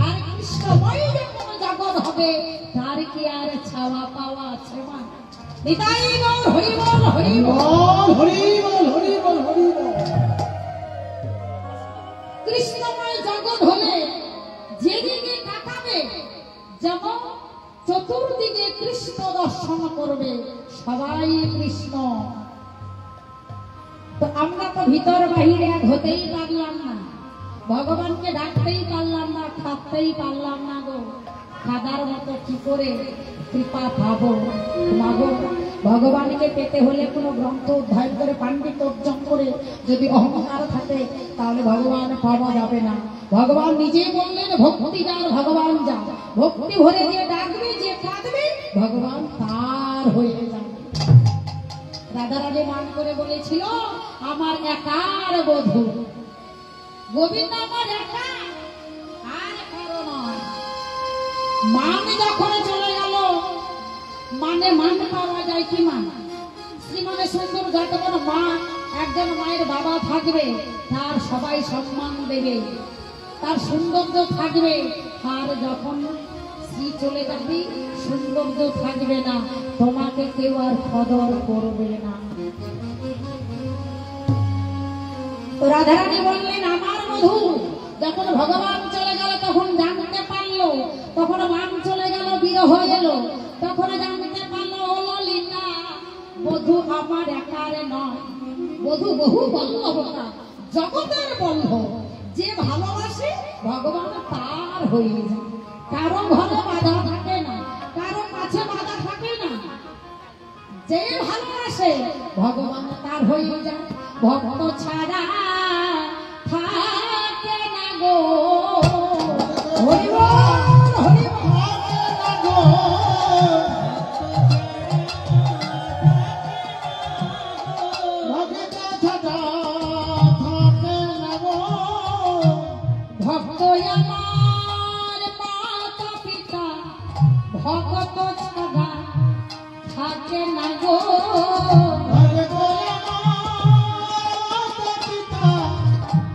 আর কৃষ্ণময় যখন জগৎ হবে, তার কি আর ছাওয়া পাওয়া আছে মা? নিতাই গৌর হরি বল, হরি বল, হরি বল, হরি বল, হরি বল। কৃষ্ণময় জগৎ হলে যেদিকে তাকাবে যেমন চতুর্দিকে কৃষ্ণ দর্শন করবে, সবাই কৃষ্ণ। তো আমরা তো ভিতর বাহিরে এক হতেই পারলাম না, ভগবানকে ডাকতেই পারলাম না, থাকতেই পারলাম না গো। খাদার মতো কি করে কৃপা পাবো মাগো? ভগবানকে পেতে হলে কোনো গ্রন্থ অধ্যয়ন করে পাণ্ডিত্য অর্জন করে যদি অহংকার থাকে, তাহলে ভগবান পাওয়া যাবে না। ভগবান নিজেই বললেন ভক্তি যার ভগবান যা, ভক্তি ভরে দিয়ে ডাকবে, যে কাঁদবে ভগবান তার হয়ে যাবে। রাধারানী মান করে বলেছিল আমার একার বধূ, গোবিন্দ আমার একা, আর কারো নয়। মান যখন চলে গেল, মানে মান পাওয়া যায় কি? মান শ্রীমানে সুন্দর যতক্ষণ মা, একজন মায়ের বাবা থাকবে, তার সবাই সম্মান দেবে। তার সৌন্দর্য থাকবে, আর যখন স্ত্রী চলে যাবি সৌন্দর্য থাকবে না, তোমাকে কেউ আর কদর করবে না। তো রাধারানী বললেন আমার মধু, যখন ভগবান চলে গেল তখন জানতে পারলো, তখন মান চলে গেল, বিরহ এলো, তখন জানতে পারলো ও ললিতা, বধূ আমার একার নয়, বধূ বহু বল্লভতা, জগতের বল্লভ, যে ভালোবাসে ভগবান তার হয়ে যায়। কারো ঘরে বাধা থাকে না, কারো কাছে বাধা থাকে না, যে ভালোবাসে ভগবান তার হয়ে যায়। ভক্ত ছাড়া থাকে না গো, হরি বল হরি বল। ভক্ত আমার মাতা পিতা, ভক্ত ছাড়া থাকে না গো,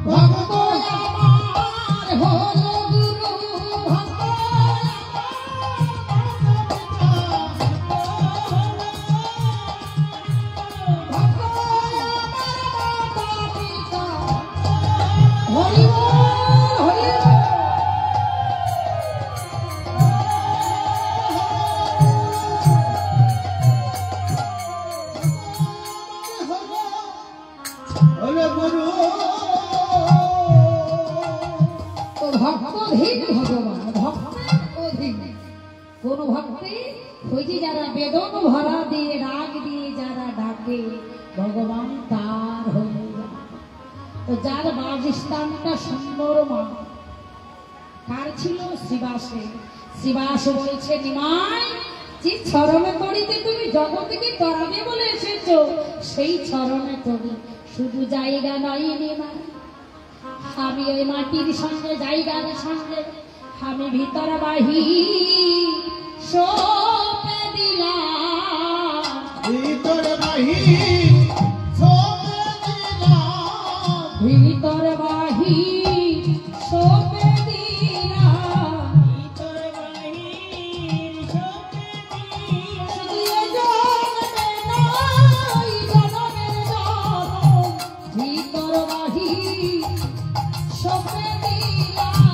ভক্ত আমার হলো গুরু, ভক্ত হরি বল হরি বল। তো ভক্তহীন ভগবান, ভক্তের অধীন। কোন ভক্তি ওই যে যারা বেদন ভরা দিয়ে রাগ দিয়ে যারা ডাকে ভগবান তার হয়ে যায়। তো যার বাসস্থানটা সুন্দর মা, কার ছিল? শিবাসে। শিবাস বলছে নিমাই, যে চরণে তরিতে তুমি জগৎকে তরাবে বলে এসেছো, সেই চরণে তরি শুধু জায়গা নয় নিমাই, আমি ওই মাটির সঙ্গে জায়গার সঙ্গে আমি ভিতর বাহি সপে দিলাম, ভিতর বাহি ভিতর বাহি সপে দিলাম, ভিতর বাহি সপে দিলাম। ভিতর বাহি সপে দিলাম,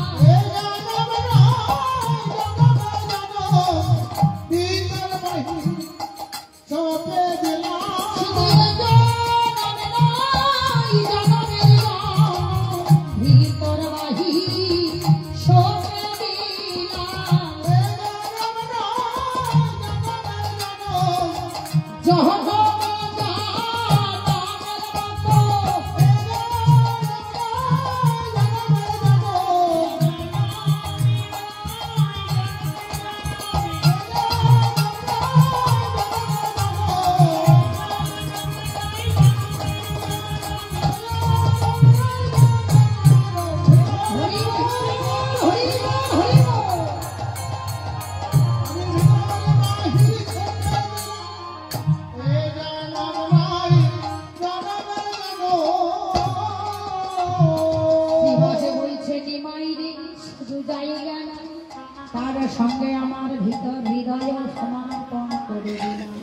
তার সঙ্গে আমার ভিতর হৃদয় সমর্পণ করে দিলাম,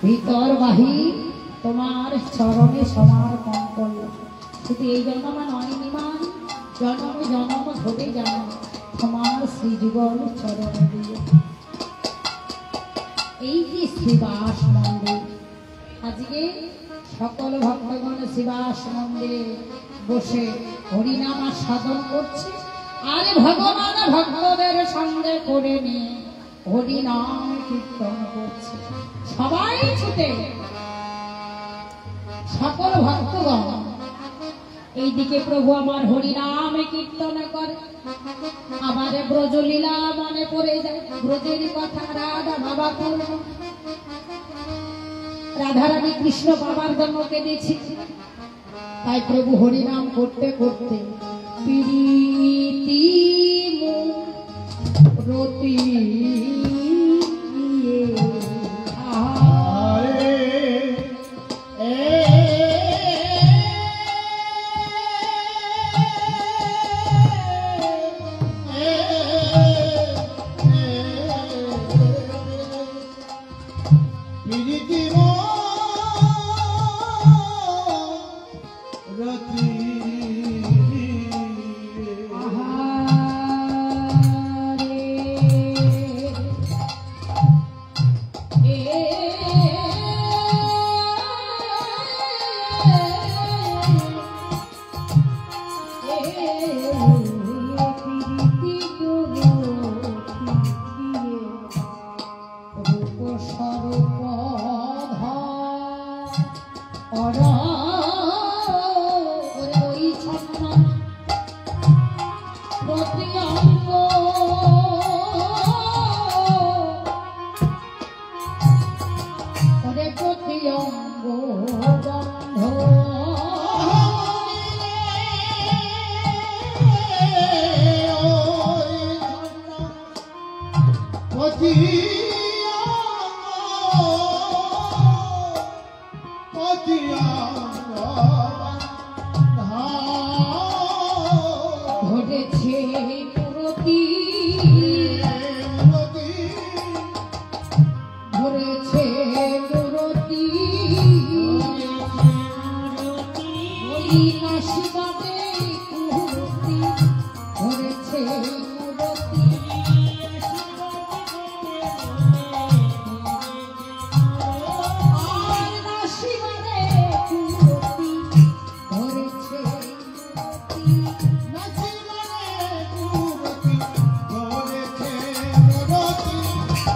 ভিতর বাহি তোমার চরণে সমর্পণ করলাম। শুধু এই জন্ম নয় নিমান, জন্ম জন্ম ধরে জানো তোমার শ্রীযুগল চরণে দিয়ে। এই যে শিবাস মন্দির, আজকে সকল ভক্তগণ শিবাস মন্দিরে বসে হরিনাম সাধন করছে, আর ভগবান ভক্তদের সঙ্গে করে নিয়ে হরিনাম কীর্তন করছে। সবাই ছুটে, সকল ভক্তগণ এইদিকে প্রভু আমার হরিনাম কীর্তন করে, আবার ব্রজলীলা মনে পড়ে যায়, ব্রজের কথা রাধা বাবা করল, রাধারানী কৃষ্ণ বাবার জন্য কেঁদেছি। তাই প্রভু হরিনাম করতে করতে প্রীতি রতি অঙ্গ ওরে প্রতি অঙ্গ বন্ধ ধরেছে মুরতি ধরেছে মুরতি ওই নাসিবাদে মুরতি ধরেছে মুরতি আর নাসিবাদে মুরতি ধরেছে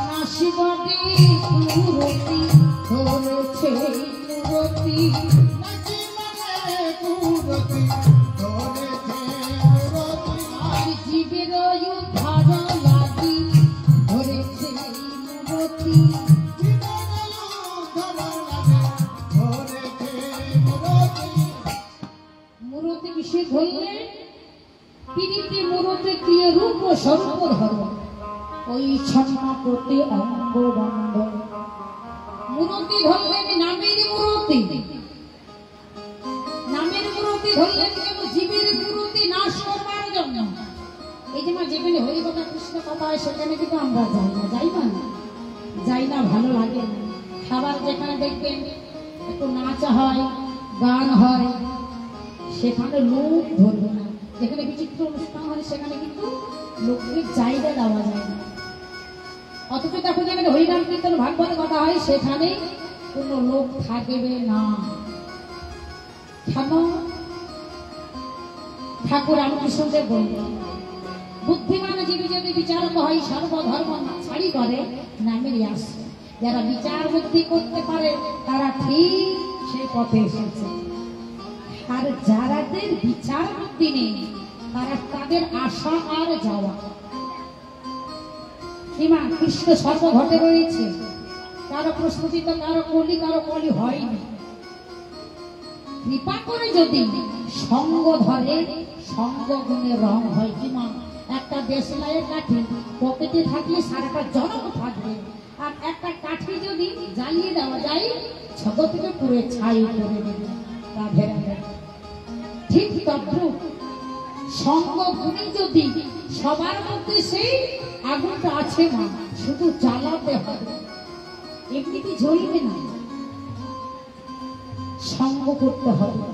নাসিবাদে মুরতি ধরেছে মুরতি আর জীবের উদ্ধার লাগি ধরেছে মুরতি মুরতি কিসে ধরলে পিড়িতে মুরতে ক্রিয় রূপ ও স্বরূপ ধর্ম ওই ছন্না প্রতি অঙ্গ বন্ধ মুরতি ধরলেন নামের মুরতি নামের মুরতি ধরলেন কেন জীবের মুরতি নাশ করবার জন্য এই যে মা যেখানে হরিকথা কৃষ্ণ কথা হয় সেখানে কিন্তু আমরা যাই না যাই না ভালো লাগে না খাবার যেখানে দেখবেন একটু নাচা হয় গান হয় সেখানে লোক ধরবে না যেখানে বিচিত্র অনুষ্ঠান হয় সেখানে কিন্তু লোকের জায়গা দেওয়া যায় না অথচ দেখো যেখানে হরিনাম কীর্তন ভাগবত কথা হয় সেখানে কোনো লোক থাকবে না কেন ঠাকুর রামকৃষ্ণদেব বললেন বুদ্ধিমান জীবী যদি বিচারক হয় সর্বধর্ম ছাড়ি করে নামেরই আসে যারা বিচার বুদ্ধি করতে পারে তারা ঠিক সেই পথে এসেছে আর যারাদের বিচার বুদ্ধি নেই তারা তাদের আশা আর যাওয়া সীমা কৃষ্ণ সর্বঘটে রয়েছে কারো প্রস্ফুটিত কারো কলি হয়নি কৃপা করে যদি সঙ্গ ধরে সঙ্গ গুণে রং হয় কিমা একটা দেশলাইয়ের কাঠি পকেটে থাকলে সারাটা জনক থাকবে আর একটা কাঠি যদি জ্বালিয়ে দেওয়া যায় জগৎকে পুরো ছাই করে দেবে রাধে রাধে ঠিক তদ্রূপ সঙ্গ গুণে যদি সবার মধ্যে সেই আগুনটা আছে না শুধু জ্বালাতে হবে এমনিতে জ্বলবে না সঙ্গ করতে হবে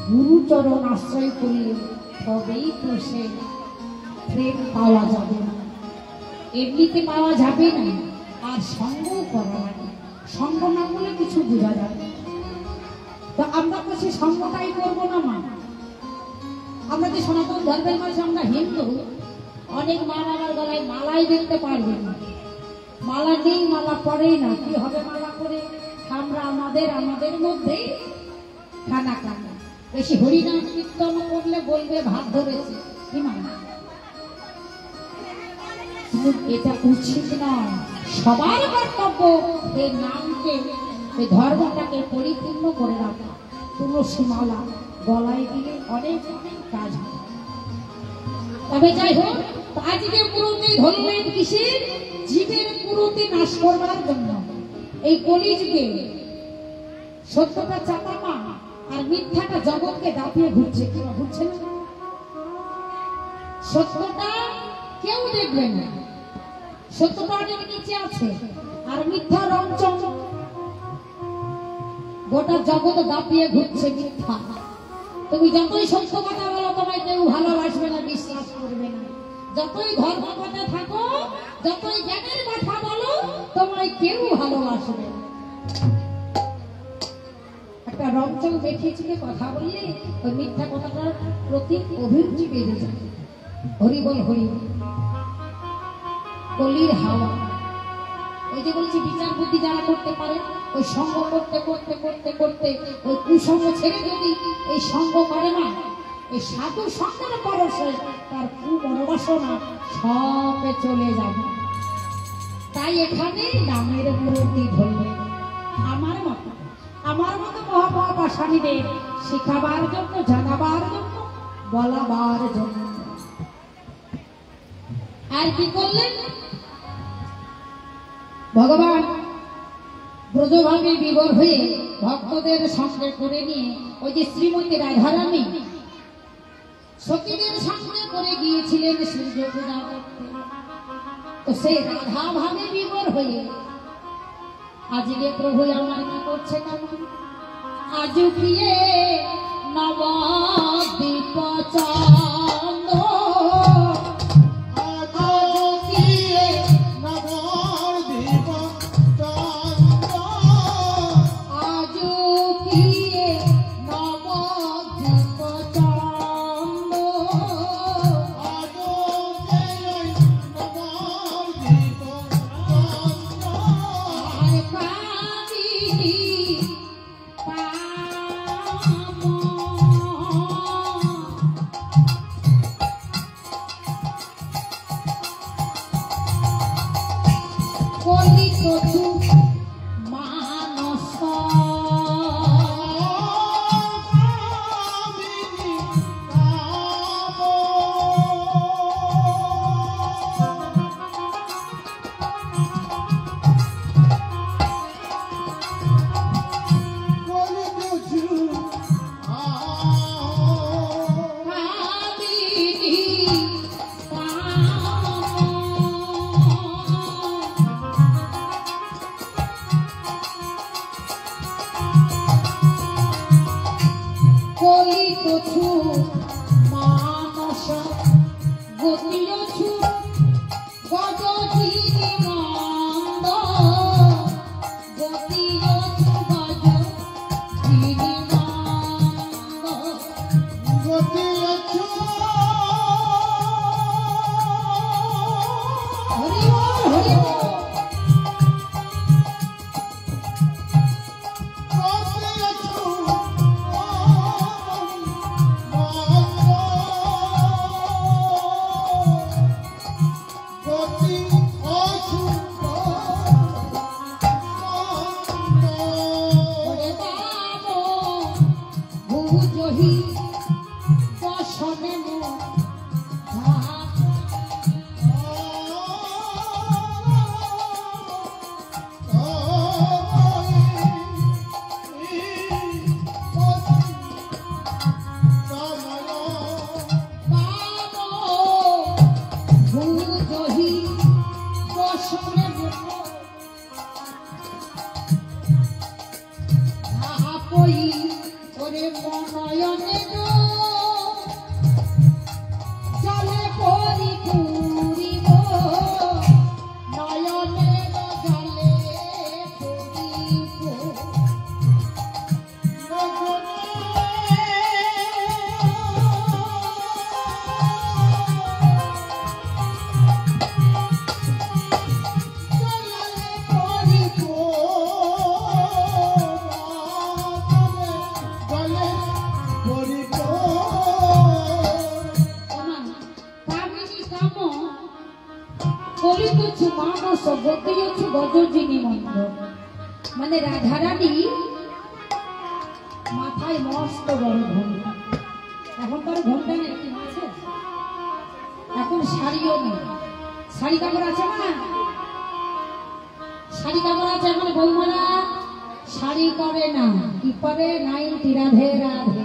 গুরুচরণ আশ্রয় করলে তবেই তো সে প্রেম পাওয়া যাবে না এমনিতে পাওয়া যাবে না আর সঙ্গ করা লাগে সঙ্গ না করলে কিছু বোঝা যাবে তো আমরা তো সে সঙ্গটাই করবো না মা আমরা যে সনাতন ধর্মের মানুষ আমরা হিন্দু অনেক মা বাবার গলায় মালাই দেখতে পারবে না মালা নেই মালা পরেই না কি হবে মালা করে আমরা আমাদের মধ্যেই খানা খানা বেশি হরিনাম কীর্তন করলে বলবে ভাত ধরেছে কি মানা এটা উচিত নয় সবার কর্তব্য এই নামকে এই ধর্মটাকে পরিপূর্ণ করে রাখা তুলসী মালা গলায় দিলে অনেক অনেক কাজ হয় তবে যাই হোক আজকে পুরোতে ধরলেন কিসের জীবের পুরোতে নাশ করবার জন্য এই কলিযুগে সত্যটা চাপামা আর মিথ্যাটা জগৎকে দাপিয়ে ঘুরছে কিংবা ঘুরছে না সত্যটা কেউ দেখবে না সত্যটা অনেক নিচে আছে আর মিথ্যা রঞ্চন গোটা জগৎ দাপিয়ে ঘুরছে মিথ্যা তুমি যতই সত্য কথা বলো তোমায় কেউ ভালোবাসবে না বিশ্বাস করবে না যতই ধর্ম কথা থাকো যতই জ্ঞানের কথা বলো তোমায় কেউ ভালোবাসবে না একটা রঞ্চন দেখিয়েছিলে কথা বললে ওই মিথ্যা কথাটার প্রতি অভিরুচি বেড়ে যায় হরি বল হরি কলির হাওয়া ওই যে বলছি বিচার বুদ্ধি যারা করতে পারে ওই সঙ্গ করতে করতে করতে করতে ওই কুসঙ্গ ছেড়ে যদি এই সঙ্গ করে না এই সাধু সঙ্গের পরশে তার কুমনোবাসনা সব চলে যাবে। তাই এখানে নামের মূর্তি ধরবে। আমার মতো মহাপাষাণীদের শিখাবার জন্য, জানাবার জন্য, বলাবার জন্য। আর কি করলেন ভগবান? ব্রজভাবে বিভোর হয়ে ভক্তদের সঙ্গে করে নিয়ে ওই যে শ্রীমতী রাধারানী সখীদের সঙ্গে করে গিয়েছিলেন সূর্য পূজা করতে। তো সেই রাধা ভাবে বিভোর হয়ে আজকে প্রভু আমার কি করছে কেমন? আজ প্রিয়ে নবদ্বীপ চন্দ মানে রাধারানী মাথায় মস্ত বড় ঘন্টা। এখন তার ঘন্টা নেই, আছে এখন শাড়িও নেই। শাড়ি কাপড় আছে না? শাড়ি কাপড় আছে। এখন বৌমারা শাড়ি করে না, কি করে? নাইটি। রাধে রাধে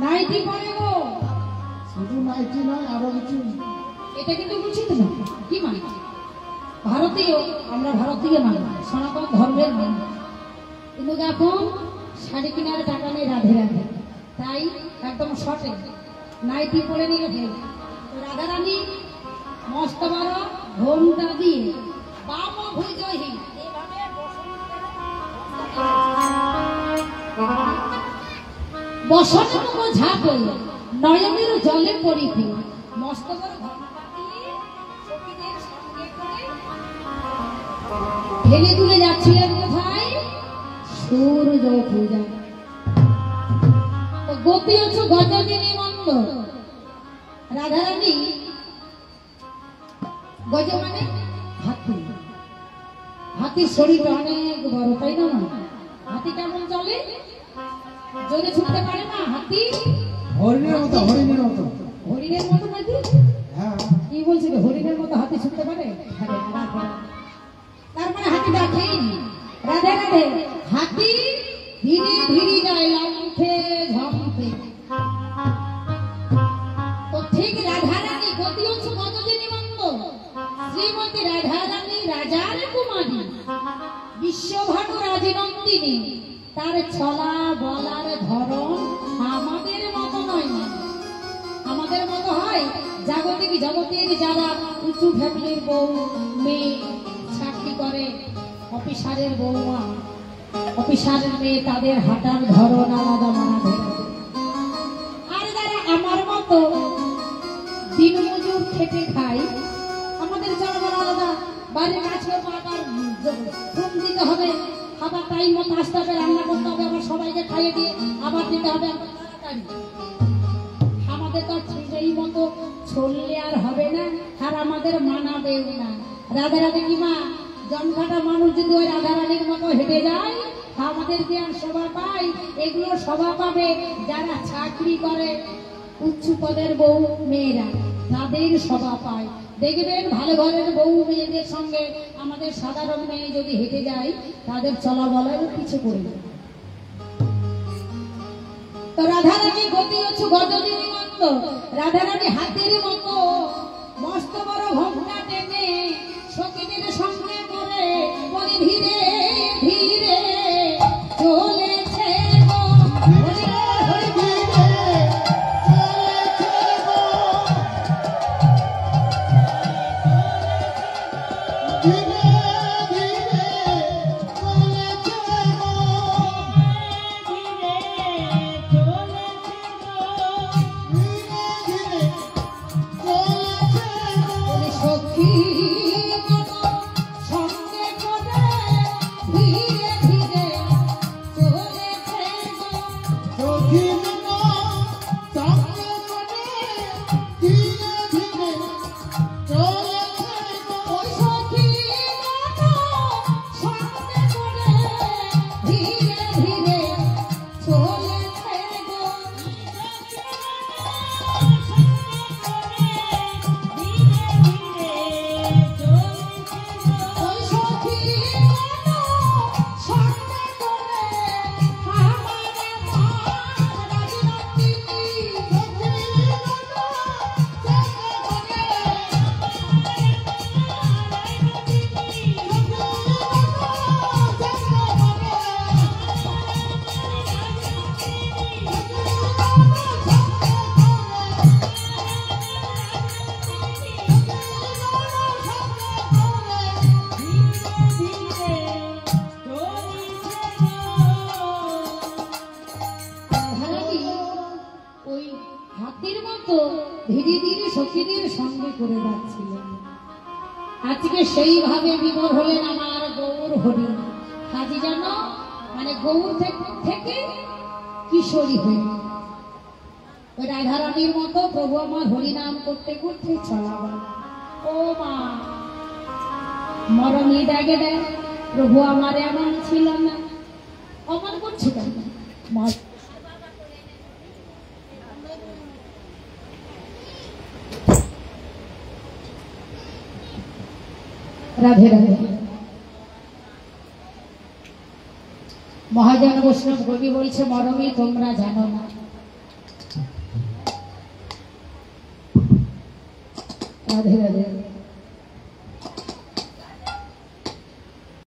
নাইটি পরে গো। শুধু নাইটি নয়, আরো কিছু। এটা কিন্তু উচিত না। কি মানে? ভারতীয়, আমরা ভারতীয় মানুষ, সনাতন ধর্মের মানুষ, কিন্তু এখন শাড়ি কেনার টাকা নেই। রাধে রাধে তাই একদম শর্টে নাইটি পরে নিয়ে ফেল। রাধারানী মস্ত বড় ঘোমটা দিয়ে বাম ভুজহীন বসনে মুখ ঝাঁপ হইল, নয়নের জলে পরিপূর্ণ মস্ত বড় ঘোমটা দিয়ে সখীদের সঙ্গে করে ঠেলে তুলে যাচ্ছিলেন কোথায়? সূর্য পূজা। তো গতি হচ্ছে গজদিনী মন্দ। রাধারানী গজ মানে হাতি, হাতির শরীরটা অনেক বড়, তাই না? হাতি কেমন চলে? জোরে ছুটতে পারে না হাতি? হরিণের মতো, হরিণের মতো। হরিণের মতো নাকি? হ্যাঁ। কি বলছিল? হরিণের মতো হাতি ছুটতে পারে? তার মানে হাতি দেখেনি। রাধে রাধে। হাতি ধীরে ধীরে যায় লম্ফে ঝম্পে। তো ঠিক রাধারানী গতি হচ্ছে গজদিনী মন্দ। শ্রীমতী রাধারানী রাজার কুমারী, বিশ্বভানু রাজনন্দিনী। তার চলা বলার ধরন আমাদের মতো নয়। আমাদের মতো হয় জাগতিক জগতের যারা উঁচু ফ্যামিলির বউ মেয়ে চাকরি করে, অফিসারের বউমা, অফিসারের মেয়ে, তাদের হাঁটার ধরন আলাদা মানাবে। আর যারা আমার মতো দিনমজুর খেটে খায়, আমাদের চলাচল আলাদা। বাইরে কাজ করবো, আবার শ্রম দিতে হবে, আবার টাইম মতো আসতে হবে, রান্না করতে হবে, আবার সবাইকে খাইয়ে দিয়ে আবার দিতে হবে তাড়াতাড়ি। আমাদের তো সেই মতো চললে আর হবে না, আর আমাদের মানাবেও না। রাধারানী কি মা জনখাটা মানুষ যদি ওই রাধারানীর মতো হেঁটে যায়, আমাদের যে আর শোভা পায়, এগুলো শোভা পাবে যারা চাকরি করে, উচ্চ পদের বউ মেয়েরা, তাদের শোভা পায়। দেখবেন ভালো ঘরের বউ মেয়েদের সঙ্গে আমাদের সাধারণ মেয়ে যদি হেঁটে যায়, তাদের চলা বলার পিছু পড়ে যায়। তো রাধারানী গতি হচ্ছে গজদিনী মন্দ। রাধারানী হাতির মতো মস্ত বড় ঘোমটা টেনে সখীদের সঙ্গে করে বলে ধীরে ধীরে চলেছে গো। ধীরে ধীরে সখীদের সঙ্গে করে যাচ্ছিলেন। আজকে সেইভাবে বিবর হলেন আমার গৌর হরি। কাজী যেন মানে গৌর থেকে কিশোরী হয়ে ওই রাধারানীর মতো প্রভু আমার হরি নাম করতে করতে চলাবেন। ও মা মরণী দেখে দেয় প্রভু আমার এমন ছিল না, অমন করছিল মা। রাধে রাধে। মহাজন বৈষ্ণব কবি বলছে মরমী তোমরা জানো না। রাধে রাধে।